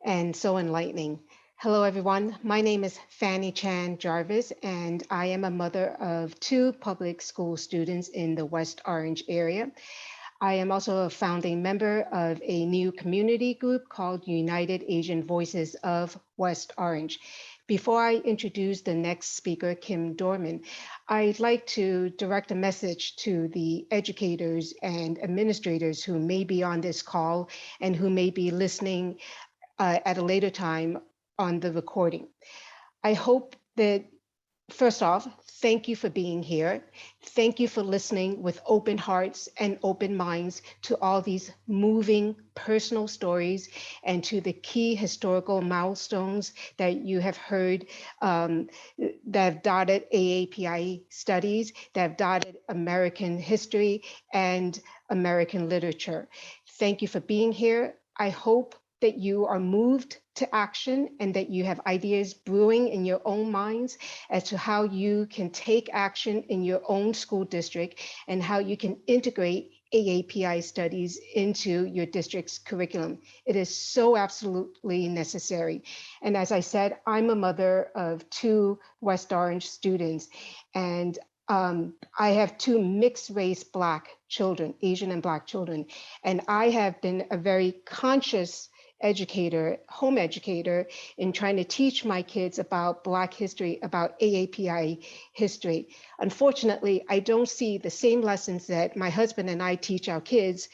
and so enlightening. Hello, everyone. My name is Fanny Chan Jarvis, and I am a mother of 2 public school students in the West Orange area. I am also a founding member of a new community group called United Asian Voices of West Orange. Before I introduce the next speaker, Kim Dorman, I'd like to direct a message to the educators and administrators who may be on this call and who may be listening at a later time on the recording. I hope that, first off, thank you for being here. Thank you for listening with open hearts and open minds to all these moving personal stories and to the key historical milestones that you have heard that have dotted AAPI studies, that have dotted American history and American literature. Thank you for being here. I hope that you are moved to action and that you have ideas brewing in your own minds as to how you can take action in your own school district and how you can integrate AAPI studies into your district's curriculum. It is so absolutely necessary. And as I said, I'm a mother of 2 West Orange students, and I have 2 mixed race Black children, Asian and Black children, and I have been a very conscious educator, home educator, in trying to teach my kids about Black history, about AAPI history. Unfortunately, I don't see the same lessons that my husband and I teach our kids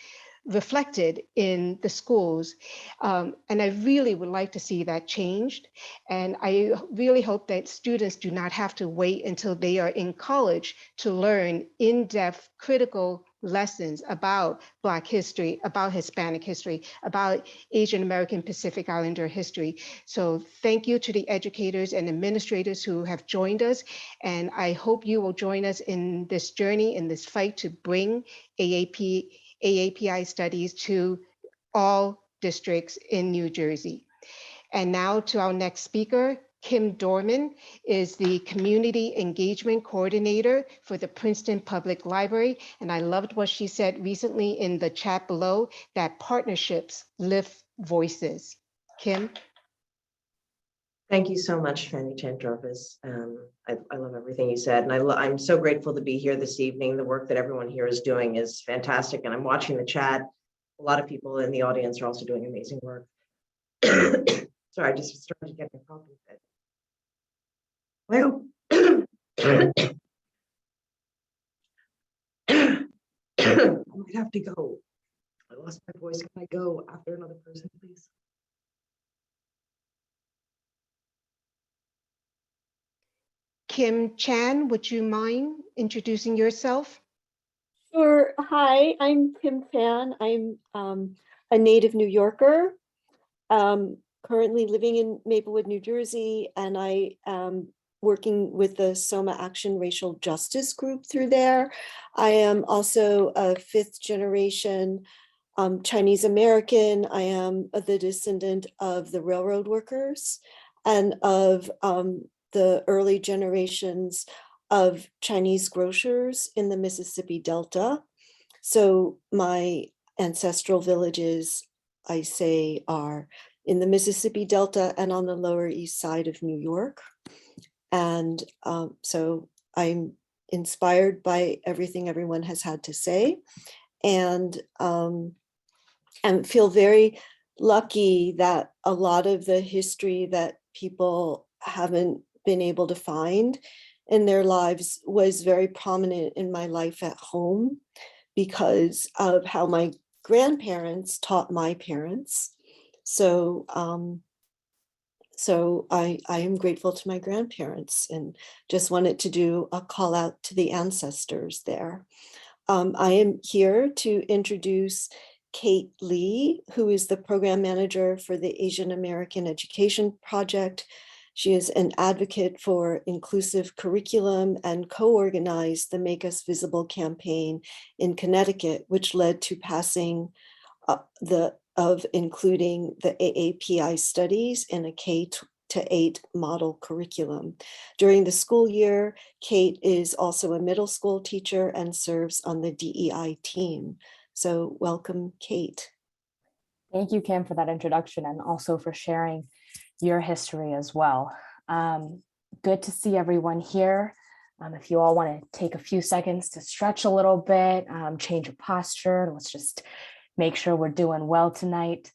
reflected in the schools. And I really would like to see that changed. And I really hope that students do not have to wait until they are in college to learn in-depth critical lessons about Black history, about Hispanic history, about Asian American Pacific Islander history. So thank you to the educators and administrators who have joined us. And I hope you will join us in this journey, in this fight to bring AAPI studies to all districts in New Jersey. And now to our next speaker. Kim Dorman is the Community Engagement Coordinator for the Princeton Public Library. And I loved what she said recently in the chat below, that partnerships lift voices. Kim? Thank you so much, Fanny Chan Jarvis. I love everything you said. And I'm so grateful to be here this evening. The work that everyone here is doing is fantastic. And I'm watching the chat. A lot of people in the audience are also doing amazing work. Sorry, I just started to get my coffee fit. Well, I might have to go. I lost my voice. Can I go after another person, please? Kim Chan, would you mind introducing yourself? Sure. Hi, I'm Kim Fan. I'm a native New Yorker, currently living in Maplewood, New Jersey, and I am working with the Soma Action Racial Justice Group through there. I am also a fifth generation Chinese American. I am the descendant of the railroad workers and of the early generations of Chinese grocers in the Mississippi Delta. So my ancestral villages, I say, are in the Mississippi Delta and on the Lower East Side of New York. And so I'm inspired by everything everyone has had to say, and feel very lucky that a lot of the history that people haven't been able to find in their lives was very prominent in my life at home because of how my grandparents taught my parents. So I am grateful to my grandparents and just wanted to do a call out to the ancestors there. I am here to introduce Kate Lee, who is the program manager for the Asian American Education Project. She is an advocate for inclusive curriculum and co-organized the Make Us Visible campaign in Connecticut, which led to passing of including the AAPI studies in a K-8 model curriculum. During the school year, Kate is also a middle school teacher and serves on the DEI team. So welcome, Kate. Thank you, Kim, for that introduction and also for sharing your history as well. Good to see everyone here. If you all want to take a few seconds to stretch a little bit, change your posture, let's just make sure we're doing well tonight.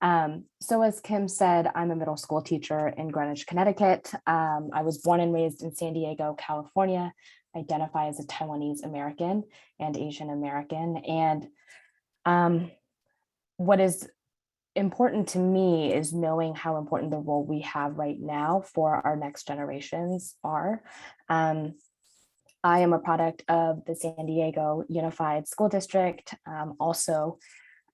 So as Kim said, I'm a middle school teacher in Greenwich, Connecticut. I was born and raised in San Diego, California, identify as a Taiwanese American and Asian American. And what is important to me is knowing how important the role we have right now for our next generations are. I am a product of the San Diego Unified School District, also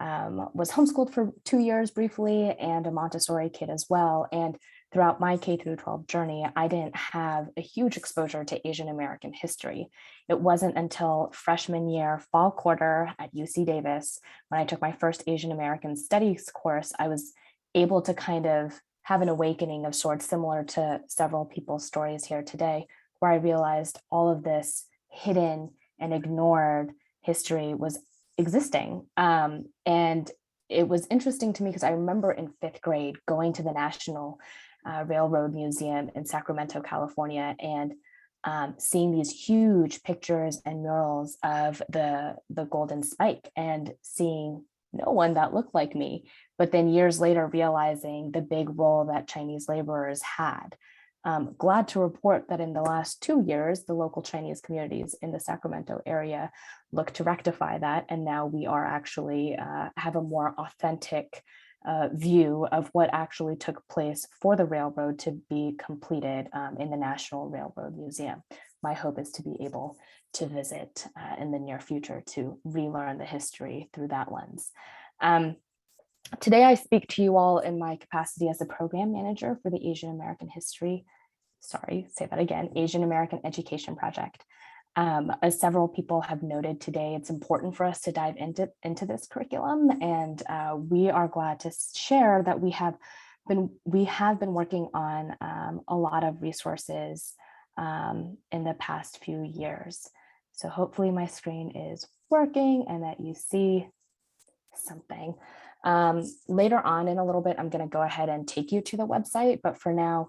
was homeschooled for 2 years briefly and a Montessori kid as well. And throughout my K through 12 journey, I didn't have a huge exposure to Asian American history. It wasn't until freshman year, fall quarter at UC Davis, when I took my first Asian American studies course, I was able to kind of have an awakening of sorts, similar to several people's stories here today, where I realized all of this hidden and ignored history was existing. And it was interesting to me because I remember in 5th grade going to the National Railroad Museum in Sacramento, California, and seeing these huge pictures and murals of the Golden Spike and seeing no one that looked like me. But then years later, realizing the big role that Chinese laborers had. Glad to report that in the last 2 years, the local Chinese communities in the Sacramento area look to rectify that. And now we are actually have a more authentic view of what actually took place for the railroad to be completed in the National Railroad Museum. My hope is to be able to visit in the near future to relearn the history through that lens. Today, I speak to you all in my capacity as a program manager for the Asian American Asian American Education Project. As several people have noted today, it's important for us to dive into this curriculum, and we are glad to share that we have been working on a lot of resources in the past few years. So hopefully my screen is working and that you see something. Later on in a little bit, I'm going to go ahead and take you to the website, but for now,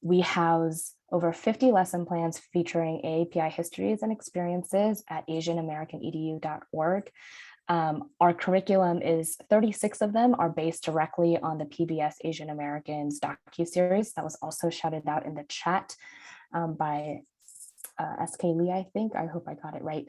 we house over 50 lesson plans featuring AAPI histories and experiences at asianamericanedu.org. Our curriculum is 36 of them are based directly on the PBS Asian Americans docuseries that was also shouted out in the chat by SK Lee, I think. I hope I got it right.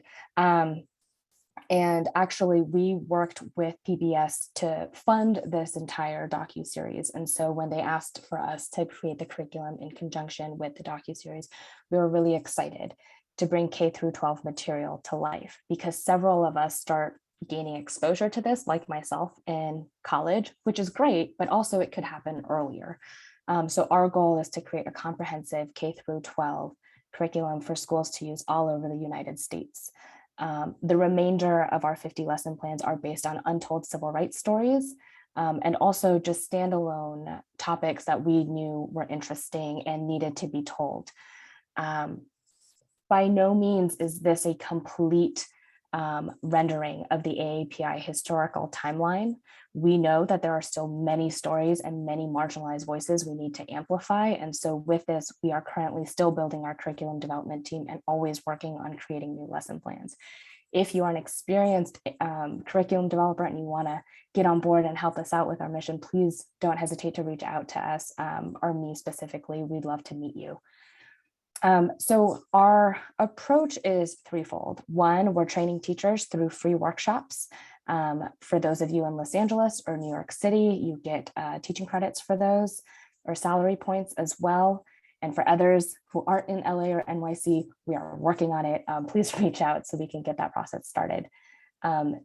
And actually, we worked with PBS to fund this entire docuseries. And so when they asked for us to create the curriculum in conjunction with the docuseries, we were really excited to bring K through 12 material to life, because several of us start gaining exposure to this, like myself, in college, which is great, but also it could happen earlier. So our goal is to create a comprehensive K through 12 curriculum for schools to use all over the United States. The remainder of our 50 lesson plans are based on untold civil rights stories, and also just standalone topics that we knew were interesting and needed to be told. By no means is this a complete rendering of the AAPI historical timeline. We know that there are still many stories and many marginalized voices we need to amplify. And so with this, we are currently still building our curriculum development team and always working on creating new lesson plans. If you are an experienced curriculum developer and you want to get on board and help us out with our mission, please don't hesitate to reach out to us or me specifically. We'd love to meet you. So our approach is threefold. One, we're training teachers through free workshops. For those of you in Los Angeles or New York City, you get teaching credits for those, or salary points as well. And for others who aren't in LA or NYC, we are working on it. Please reach out so we can get that process started.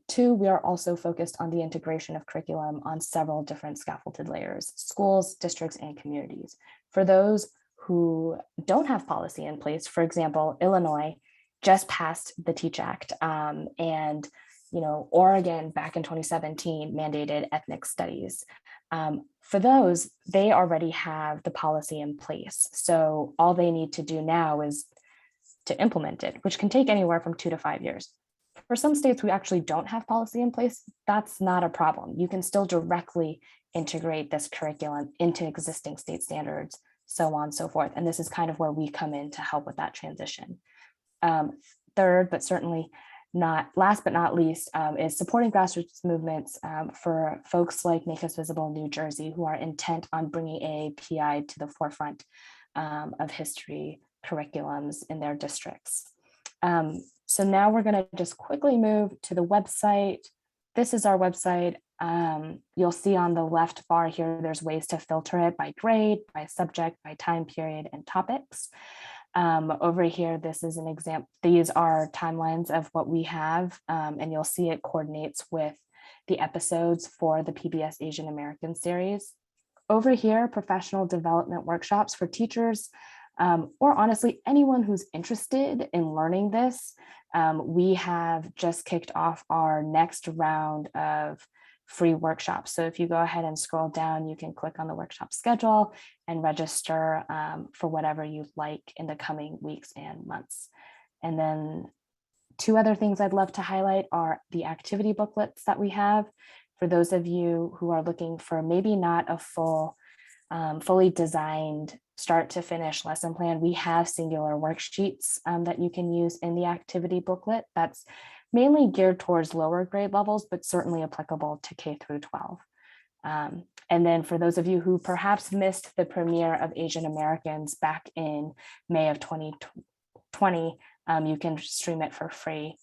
Two, we are also focused on the integration of curriculum on several different scaffolded layers: schools, districts, and communities. For those who don't have policy in place, for example, Illinois just passed the TEACH Act, and Oregon back in 2017 mandated ethnic studies. For those, they already have the policy in place. So all they need to do now is to implement it, which can take anywhere from 2 to 5 years. For some states who actually don't have policy in place, that's not a problem. You can still directly integrate this curriculum into existing state standards, so on and so forth. And this is kind of where we come in to help with that transition. Third, but certainly not last but not least, is supporting grassroots movements for folks like Make Us Visible New Jersey, who are intent on bringing AAPI to the forefront of history curriculums in their districts. So now we're going to just quickly move to the website. This is our website. You'll see on the left bar here, there's ways to filter it by grade, by subject, by time period, and topics. Over here, this is an example. These are timelines of what we have, and you'll see it coordinates with the episodes for the PBS Asian American series. Over here, professional development workshops for teachers, or honestly, anyone who's interested in learning this. We have just kicked off our next round of free workshops. So if you go ahead and scroll down, you can click on the workshop schedule and register for whatever you'd like in the coming weeks and months. And then two other things I'd love to highlight are the activity booklets that we have. For those of you who are looking for maybe not a fully designed start to finish lesson plan, we have singular worksheets that you can use in the activity booklet. That's mainly geared towards lower grade levels, but certainly applicable to K through 12. And then for those of you who perhaps missed the premiere of Asian Americans back in May of 2020, you can stream it for free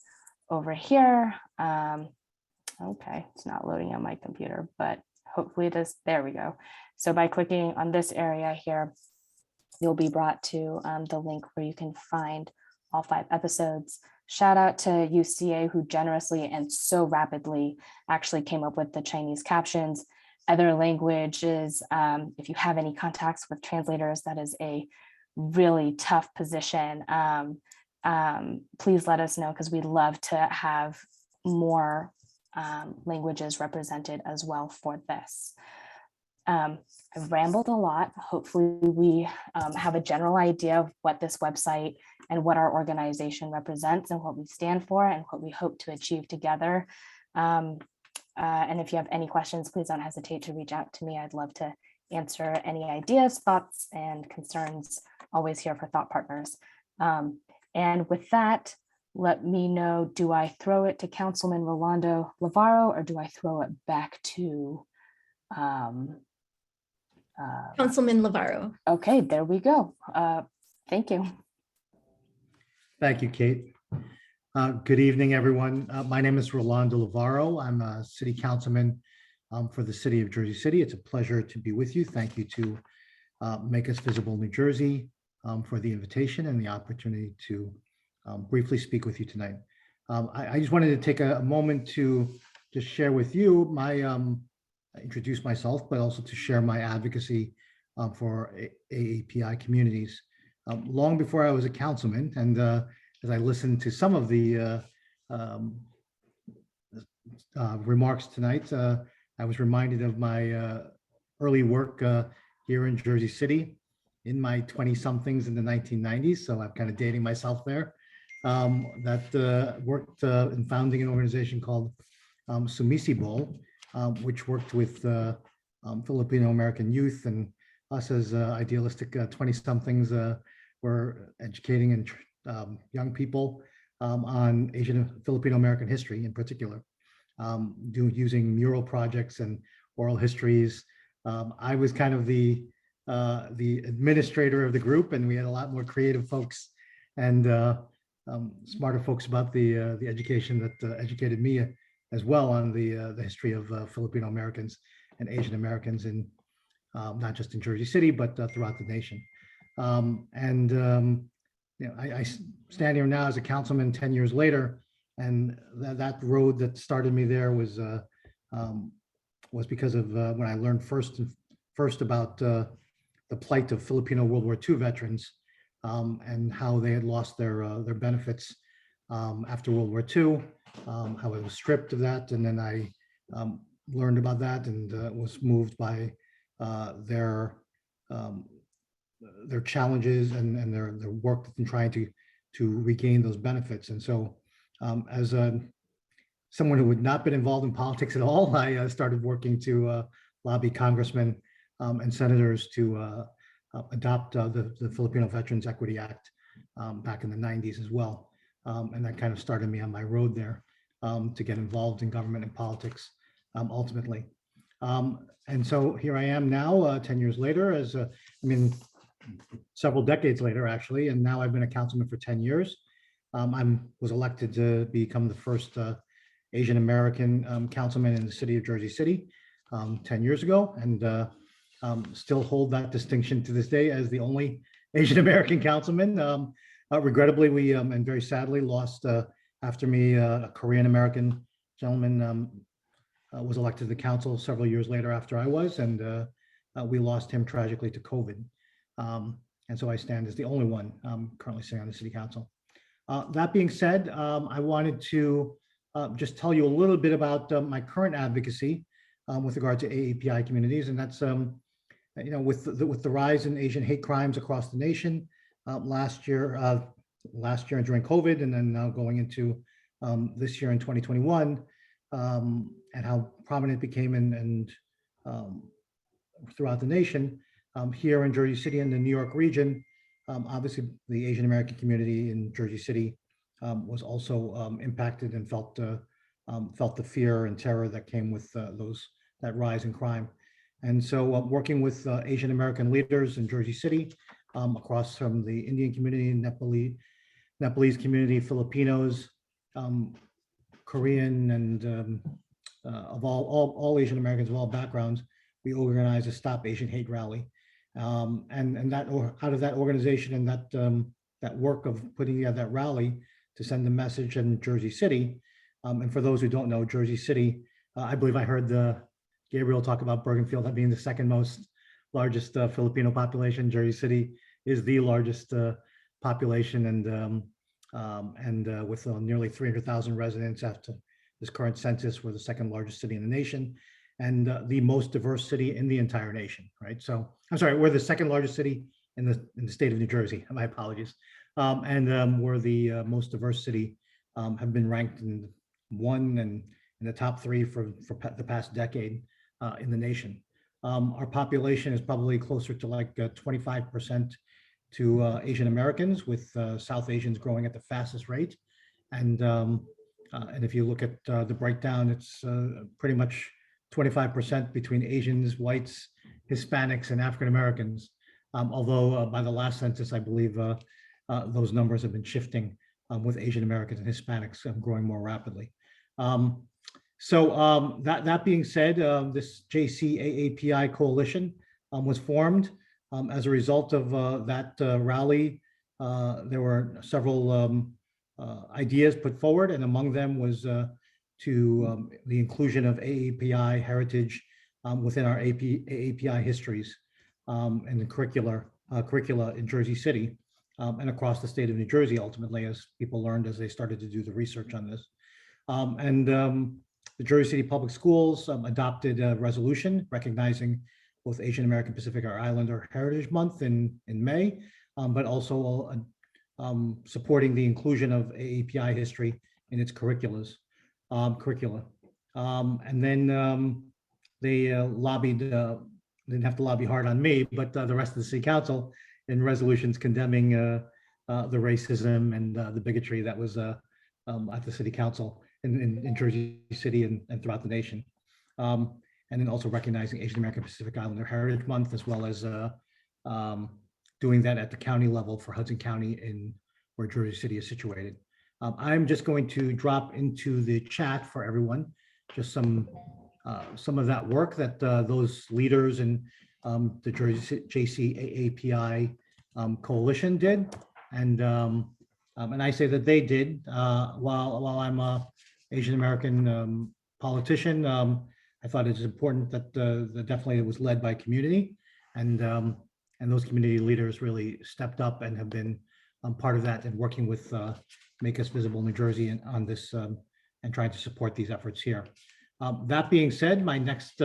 over here. Okay, it's not loading on my computer, but hopefully it is. There we go. So by clicking on this area here, you'll be brought to the link where you can find all 5 episodes. Shout out to UCA, who generously and so rapidly actually came up with the Chinese captions. Other languages, if you have any contacts with translators, that is a really tough position. Please let us know, because we'd love to have more languages represented as well for this. I've rambled a lot. Hopefully we have a general idea of what this website and what our organization represents and what we stand for and what we hope to achieve together. And if you have any questions, please don't hesitate to reach out to me. I'd love to answer any ideas, thoughts, and concerns. Always here for thought partners. And with that, let me know, do I throw it to Councilman Rolando Lavaro, or do I throw it back to Councilman Lavaro? Okay, there we go. Thank you. Thank you, Kate. Good evening, everyone. My name is Rolando Lavaro. I'm a city councilman for the city of Jersey City. It's a pleasure to be with you. Thank you to Make Us Visible New Jersey for the invitation and the opportunity to briefly speak with you tonight. I just wanted to take a moment to just share with you introduce myself, but also to share my advocacy for AAPI communities. Long before I was a councilman, and as I listened to some of the remarks tonight, I was reminded of my early work here in Jersey City in my 20-somethings in the 1990s. So I'm kind of dating myself there. That worked in founding an organization called Sumisibol, which worked with Filipino American youth, and us as idealistic 20-somethings were educating and young people on Asian Filipino American history in particular, using mural projects and oral histories. I was kind of the administrator of the group, and we had a lot more creative folks and smarter folks about the education that educated me as well on the history of Filipino Americans and Asian Americans in not just in Jersey City, but throughout the nation. I stand here now as a councilman 10 years later, and that road that started me there was because of when I learned first about the plight of Filipino World War II veterans and how they had lost their benefits after World War II, how it was stripped of that, and then I learned about that and was moved by their challenges and their work in trying to regain those benefits. And so as someone who had not been involved in politics at all, I started working to lobby congressmen and senators to adopt the Filipino Veterans Equity Act back in the 90s as well. And that kind of started me on my road there to get involved in government and politics ultimately. And so here I am now, 10 years later, several decades later, actually, and now I've been a councilman for 10 years. I was elected to become the first Asian American councilman in the city of Jersey City 10 years ago, and still hold that distinction to this day as the only Asian American councilman. Regrettably, we and very sadly lost after me a Korean American gentleman was elected to the council several years later after I was, and we lost him tragically to COVID. And so I stand as the only one currently sitting on the city council. That being said, I wanted to just tell you a little bit about my current advocacy with regard to AAPI communities, and that's with the rise in Asian hate crimes across the nation last year and during COVID, and then now going into this year in 2021, and how prominent it became and throughout the nation. Here in Jersey City and the New York region, obviously the Asian American community in Jersey City was also impacted and felt the fear and terror that came with that rise in crime. And so working with Asian American leaders in Jersey City, across from the Indian community, Nepalese community, Filipinos, Korean, and of all Asian Americans of all backgrounds, we organized a Stop Asian Hate rally. And that, out of that organization and that work of putting together that rally to send the message in Jersey City. And for those who don't know, Jersey City, I believe I heard Gabriel talk about Bergenfield being the second largest Filipino population. Jersey City is the largest population, and with nearly 300,000 residents after this current census, we're the second largest city in the nation, and the most diverse city in the entire nation, right? So, I'm sorry, we're the second largest city in the state of New Jersey, my apologies. And we're the most diverse city, have been ranked in the top 3 for the past decade in the nation. Our population is probably closer to like 25% to Asian Americans, with South Asians growing at the fastest rate. And if you look at the breakdown, it's pretty much 25% between Asians, whites, Hispanics, and African Americans. Although by the last census, I believe those numbers have been shifting with Asian Americans and Hispanics growing more rapidly. That being said, this JCAAPI coalition was formed as a result of that rally. There were several ideas put forward, and among them was the inclusion of AAPI heritage within our AAPI histories and the curricula in Jersey City and across the state of New Jersey, ultimately, as people learned as they started to do the research on this. The Jersey City Public Schools adopted a resolution recognizing both Asian American Pacific Islander Heritage Month in May, but also supporting the inclusion of AAPI history in its curricula. And then they lobbied, didn't have to lobby hard on me, but the rest of the city council in resolutions condemning the racism and the bigotry that was at the city council in Jersey City and throughout the nation. And then also recognizing Asian American Pacific Islander Heritage Month, as well as doing that at the county level for Hudson County where Jersey City is situated. I'm just going to drop into the chat for everyone, just some of that work that those leaders in the JCAAPI coalition did. And I say that they did while I'm a Asian American politician. I thought it's important that definitely it was led by community, and those community leaders really stepped up and have been part of that and working with Make Us Visible New Jersey on this and trying to support these efforts here. That being said, my next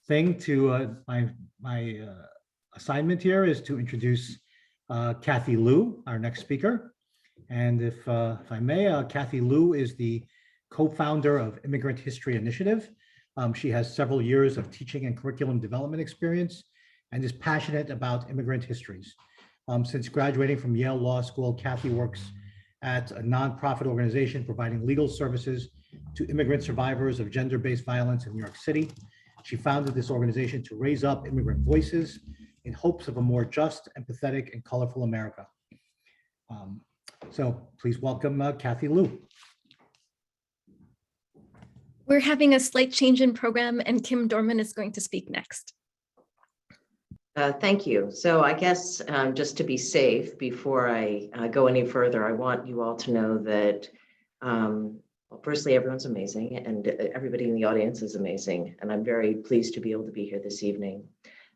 thing to my assignment here is to introduce Kathy Liu, our next speaker. And if I may, Kathy Liu is the co-founder of Immigrant History Initiative. She has several years of teaching and curriculum development experience and is passionate about immigrant histories. Since graduating from Yale Law School, Kathy works at a nonprofit organization providing legal services to immigrant survivors of gender-based violence in New York City. She founded this organization to raise up immigrant voices in hopes of a more just, empathetic, and colorful America. So please welcome Kathy Liu. We're having a slight change in program, and Kim Dorman is going to speak next. Thank you. So I guess just to be safe, before I go any further, I want you all to know that, well, firstly, everyone's amazing and everybody in the audience is amazing. And I'm very pleased to be able to be here this evening.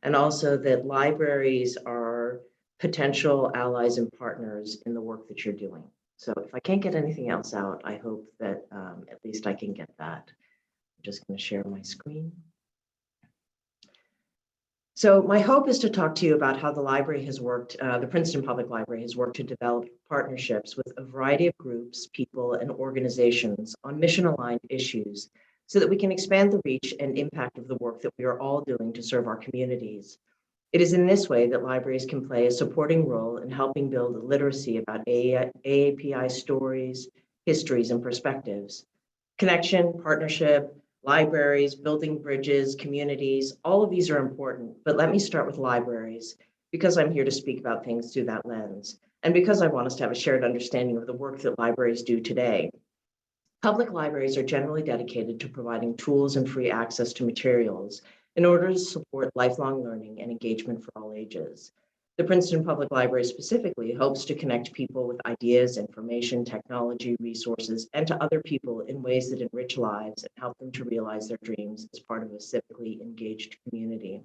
And also that libraries are potential allies and partners in the work that you're doing. So if I can't get anything else out, I hope that at least I can get that. I'm just going to share my screen. So my hope is to talk to you about how the library has worked, the Princeton Public Library has worked to develop partnerships with a variety of groups, people, and organizations on mission-aligned issues so that we can expand the reach and impact of the work that we are all doing to serve our communities. It is in this way that libraries can play a supporting role in helping build literacy about AAPI stories, histories, and perspectives. Connection, partnership, libraries, building bridges, communities, all of these are important, but let me start with libraries because I'm here to speak about things through that lens and because I want us to have a shared understanding of the work that libraries do today. Public libraries are generally dedicated to providing tools and free access to materials in order to support lifelong learning and engagement for all ages. The Princeton Public Library specifically hopes to connect people with ideas, information, technology, resources, and to other people in ways that enrich lives and help them to realize their dreams as part of a civically engaged community.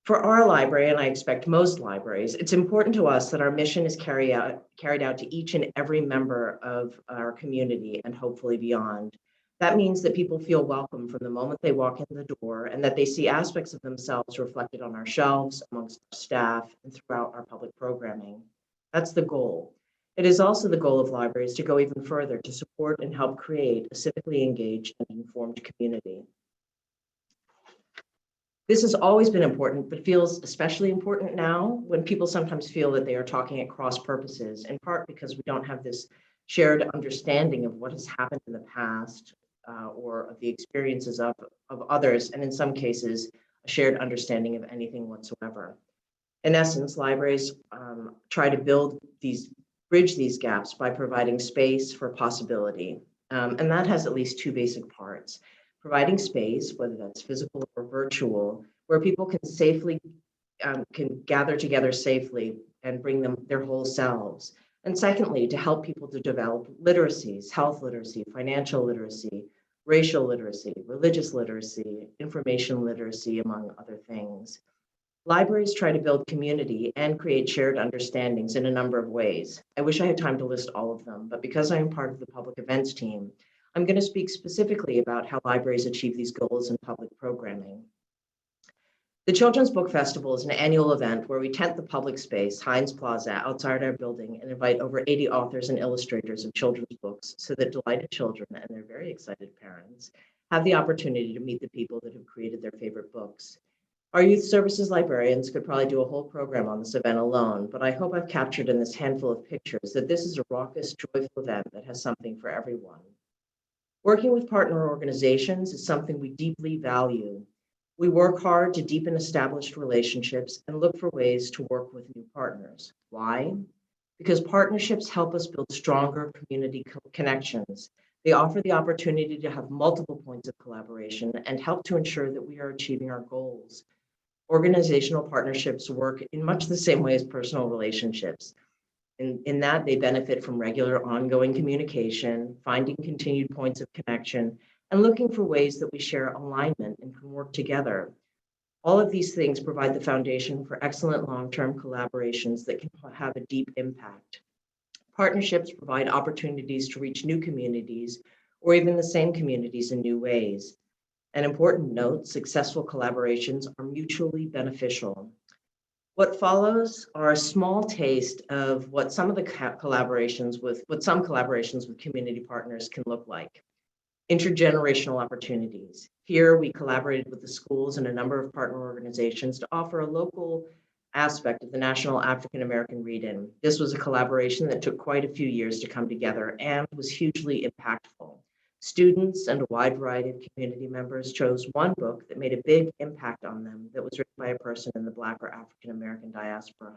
For our library, and I expect most libraries, it's important to us that our mission is carried out to each and every member of our community and hopefully beyond. That means that people feel welcome from the moment they walk in the door and that they see aspects of themselves reflected on our shelves, amongst our staff, and throughout our public programming. That's the goal. It is also the goal of libraries to go even further to support and help create a civically engaged and informed community. This has always been important, but feels especially important now when people sometimes feel that they are talking at cross purposes, in part because we don't have this shared understanding of what has happened in the past or of the experiences of others, and in some cases, a shared understanding of anything whatsoever. In essence, libraries try to build these bridge these gaps by providing space for possibility. And that has at least two basic parts. Providing space, whether that's physical or virtual, where people can safely, can gather together safely and bring them their whole selves. And secondly, to help people to develop literacies, health literacy, financial literacy, racial literacy, religious literacy, information literacy, among other things. Libraries try to build community and create shared understandings in a number of ways. I wish I had time to list all of them, but because I am part of the public events team, I'm going to speak specifically about how libraries achieve these goals in public programming. The Children's Book Festival is an annual event where we tent the public space, Heinz Plaza, outside our building, and invite over 80 authors and illustrators of children's books so that delighted children and their very excited parents have the opportunity to meet the people that have created their favorite books. Our youth services librarians could probably do a whole program on this event alone, but I hope I've captured in this handful of pictures that this is a raucous, joyful event that has something for everyone. Working with partner organizations is something we deeply value. We work hard to deepen established relationships and look for ways to work with new partners. Why? Because partnerships help us build stronger community connections. They offer the opportunity to have multiple points of collaboration and help to ensure that we are achieving our goals. Organizational partnerships work in much the same way as personal relationships. In that, they benefit from regular ongoing communication, finding continued points of connection, and looking for ways that we share alignment and can work together. All of these things provide the foundation for excellent long-term collaborations that can have a deep impact. Partnerships provide opportunities to reach new communities or even the same communities in new ways. An important note, successful collaborations are mutually beneficial. What follows are a small taste of what some of the collaborations with community partners can look like. Intergenerational opportunities. Here, we collaborated with the schools and a number of partner organizations to offer a local aspect of the National African American Read-In. This was a collaboration that took quite a few years to come together and was hugely impactful. Students and a wide variety of community members chose one book that made a big impact on them that was written by a person in the Black or African American diaspora.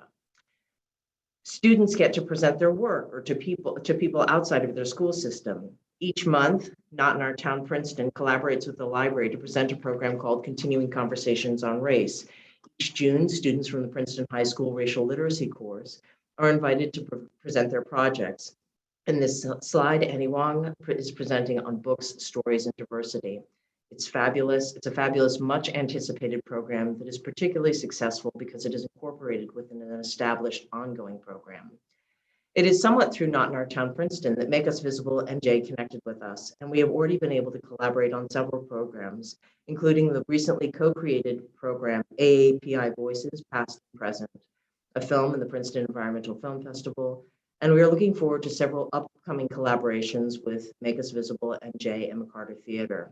Students get to present their work or to people outside of their school system. Each month, Not in Our Town, Princeton collaborates with the library to present a program called Continuing Conversations on Race. Each June, students from the Princeton High School Racial Literacy course are invited to present their projects. In this slide, Annie Huang is presenting on books, stories, and diversity. It's fabulous. It's a fabulous, much anticipated program that is particularly successful because it is incorporated within an established ongoing program. It is somewhat through Not in Our Town, Princeton that Make Us Visible and NJEA connected with us, and we have already been able to collaborate on several programs, including the recently co-created program AAPI Voices, Past and Present, a film in the Princeton Environmental Film Festival, and we are looking forward to several upcoming collaborations with Make Us Visible, NJEA, and McCarter Theater.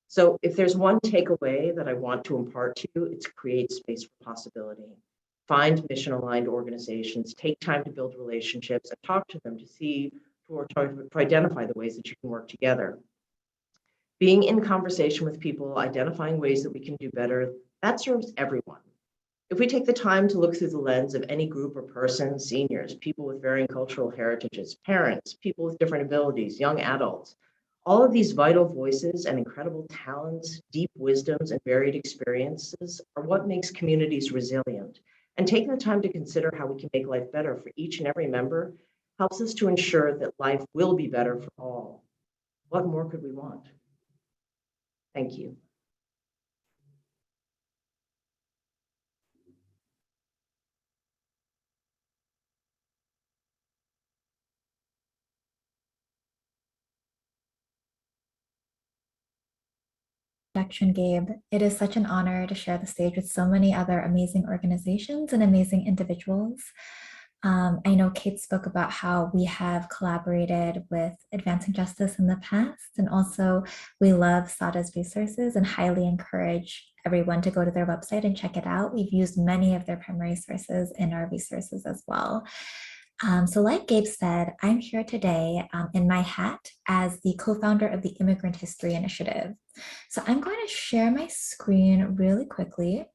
So if there's one takeaway that I want to impart to you, it's create space for possibility. Find mission-aligned organizations, take time to build relationships, and talk to them to see or to identify the ways that you can work together. Being in conversation with people, identifying ways that we can do better, that serves everyone. If we take the time to look through the lens of any group or person, seniors, people with varying cultural heritages, parents, people with different abilities, young adults, all of these vital voices and incredible talents, deep wisdoms, and varied experiences are what makes communities resilient. And taking the time to consider how we can make life better for each and every member helps us to ensure that life will be better for all. What more could we want? Thank you. Introduction, Gabe. It is such an honor to share the stage with so many other amazing organizations and amazing individuals. I know Kate spoke about how we have collaborated with Advancing Justice in the past, and also we love SAADA's resources and highly encourage everyone to go to their website and check it out. We've used many of their primary sources in our resources as well. So like Gabe said, I'm here today in my hat as the co-founder of the Immigrant History Initiative. So I'm going to share my screen really quickly.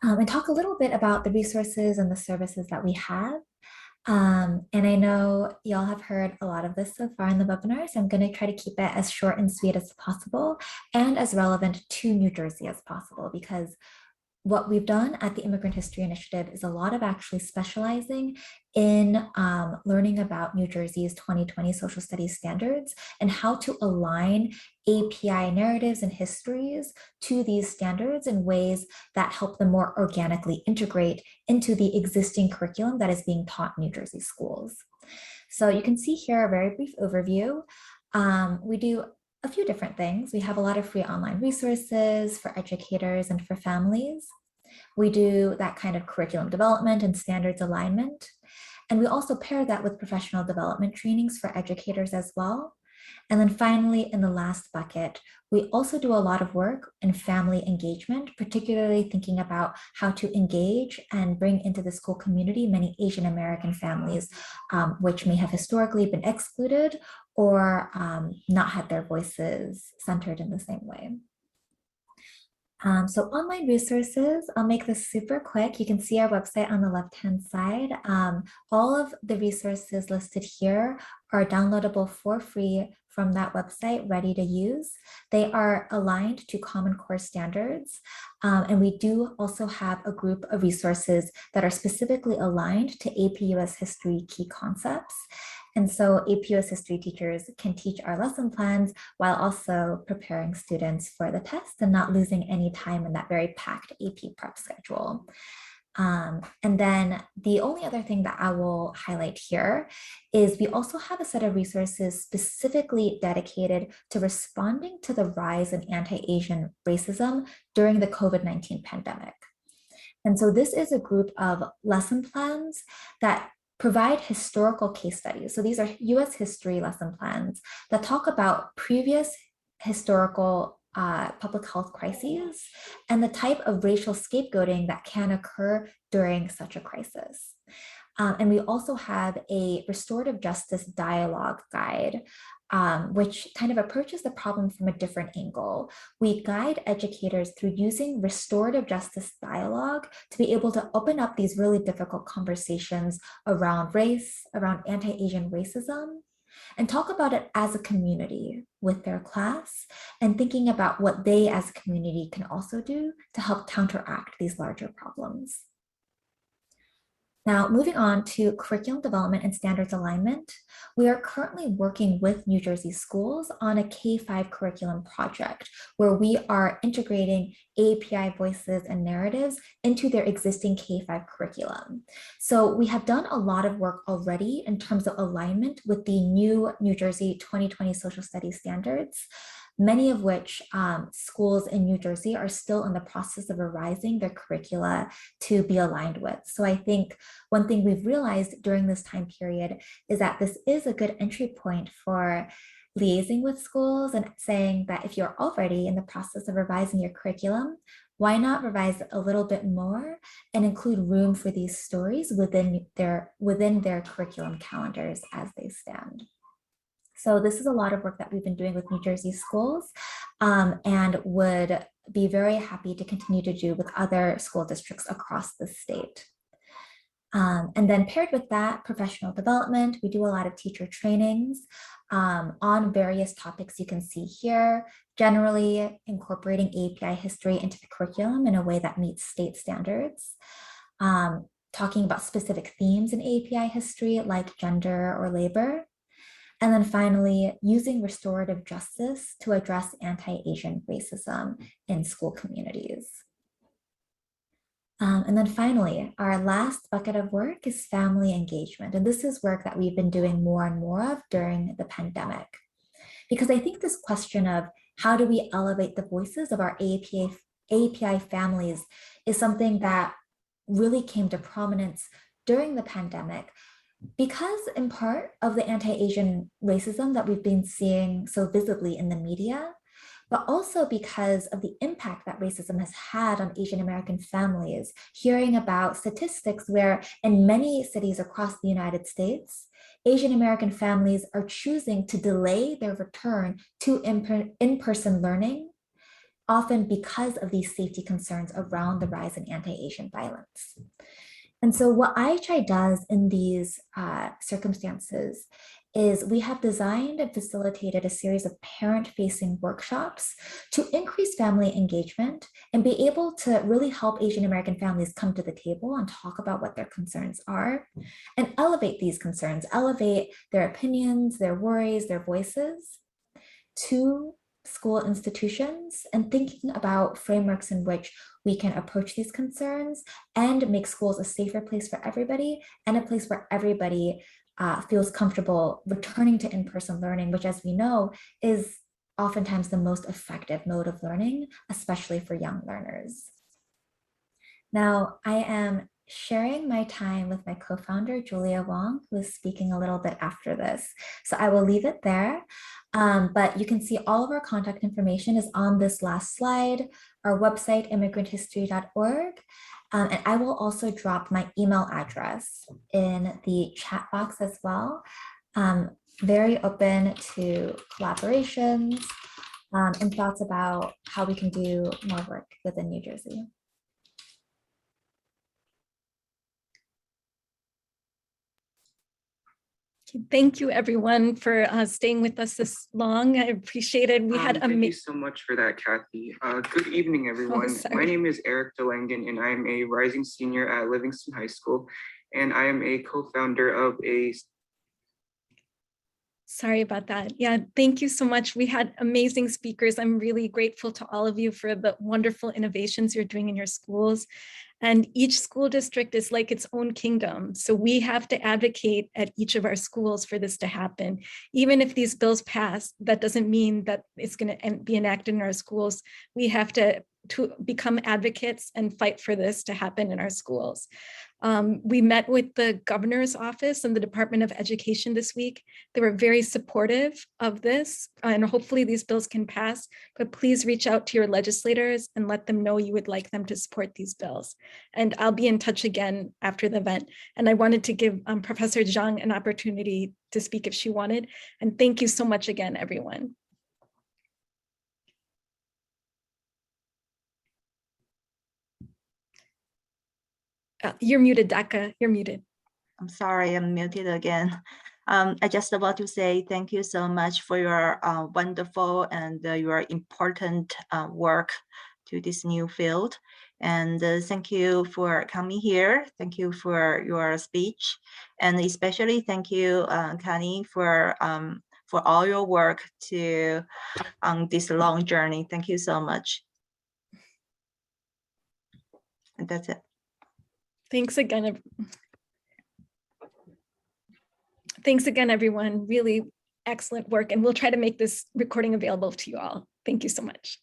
and talk a little bit about the resources and the services that we have. And I know y'all have heard a lot of this so far in the webinar, so I'm going to try to keep it as short and sweet as possible and as relevant to New Jersey as possible, because what we've done at the Immigrant History Initiative is a lot of actually specializing in learning about New Jersey's 2020 social studies standards and how to align API narratives and histories to these standards in ways that help them more organically integrate into the existing curriculum that is being taught in New Jersey schools. So you can see here a very brief overview. We do a few different things. We have a lot of free online resources for educators and for families. We do that kind of curriculum development and standards alignment. And we also pair that with professional development trainings for educators as well. And then finally, in the last bucket, we also do a lot of work in family engagement, particularly thinking about how to engage and bring into the school community many Asian American families, which may have historically been excluded or not had their voices centered in the same way. So online resources, I'll make this super quick. You can see our website on the left-hand side. All of the resources listed here are downloadable for free from that website, ready to use. They are aligned to Common Core standards. And we do also have a group of resources that are specifically aligned to AP US History key concepts. And so AP US History teachers can teach our lesson plans while also preparing students for the test and not losing any time in that very packed AP prep schedule. And then the only other thing that I will highlight here is we also have a set of resources specifically dedicated to responding to the rise in anti-Asian racism during the COVID-19 pandemic. And so this is a group of lesson plans that provide historical case studies. So these are US history lesson plans that talk about previous historical public health crises and the type of racial scapegoating that can occur during such a crisis. And we also have a restorative justice dialogue guide, which kind of approaches the problem from a different angle. We guide educators through using restorative justice dialogue to be able to open up these really difficult conversations around race, around anti-Asian racism, and talk about it as a community with their class and thinking about what they as a community can also do to help counteract these larger problems. Now, moving on to curriculum development and standards alignment, we are currently working with New Jersey schools on a K-5 curriculum project where we are integrating API voices and narratives into their existing K-5 curriculum. So we have done a lot of work already in terms of alignment with the new New Jersey 2020 social studies standards, many of which schools in New Jersey are still in the process of revising their curricula to be aligned with. So I think one thing we've realized during this time period is that this is a good entry point for liaising with schools and saying that if you're already in the process of revising your curriculum, why not revise a little bit more and include room for these stories within their curriculum calendars as they stand. So this is a lot of work that we've been doing with New Jersey schools and would be very happy to continue to do with other school districts across the state. And then paired with that, professional development, we do a lot of teacher trainings on various topics you can see here, generally incorporating API history into the curriculum in a way that meets state standards, talking about specific themes in API history like gender or labor. And then finally, using restorative justice to address anti-Asian racism in school communities. And then finally, our last bucket of work is family engagement. And this is work that we've been doing more and more of during the pandemic. Because I think this question of how do we elevate the voices of our API families is something that really came to prominence during the pandemic, because in part of the anti-Asian racism that we've been seeing so visibly in the media, but also because of the impact that racism has had on Asian American families, hearing about statistics where in many cities across the United States, Asian American families are choosing to delay their return to in-person learning, often because of these safety concerns around the rise in anti-Asian violence. And so what AAPI does in these circumstances is we have designed and facilitated a series of parent-facing workshops to increase family engagement and be able to really help Asian American families come to the table and talk about what their concerns are and elevate these concerns, elevate their opinions, their worries, their voices to school institutions, and thinking about frameworks in which we can approach these concerns and make schools a safer place for everybody and a place where everybody feels comfortable returning to in-person learning, which, as we know, is oftentimes the most effective mode of learning, especially for young learners. Now, I am sharing my time with my co-founder, Julia Huang, who is speaking a little bit after this. So I will leave it there, but you can see all of our contact information is on this last slide, our website, immigranthistory.org. And I will also drop my email address in the chat box as well. Very open to collaborations and thoughts about how we can do more work within New Jersey. Thank you, everyone, for staying with us this long. I appreciate it. We had thank you so much for that, Kathy. Good evening, everyone. My name is Eric DeLangen, and I am a rising senior at Livingston High School, and I am a co-founder of a... Sorry about that. Yeah, thank you so much. We had amazing speakers. I'm really grateful to all of you for the wonderful innovations you're doing in your schools. And each school district is like its own kingdom. So we have to advocate at each of our schools for this to happen. Even if these bills pass, that doesn't mean that it's going to be enacted in our schools. We have to become advocates and fight for this to happen in our schools. We met with the governor's office and the Department of Education this week. They were very supportive of this, and hopefully these bills can pass, but please reach out to your legislators and let them know you would like them to support these bills. And I'll be in touch again after the event. And I wanted to give Professor Zhang an opportunity to speak if she wanted. And thank you so much again, everyone. You're muted, Daka. You're muted. I'm sorry, I'm muted again. I just want to say thank you so much for your wonderful and your important work to this new field. And thank you for coming here. Thank you for your speech. And especially thank you, Kani, for all your work to on this long journey. Thank you so much. And that's it. Thanks again. Thanks again, everyone. Really excellent work. And we'll try to make this recording available to you all. Thank you so much.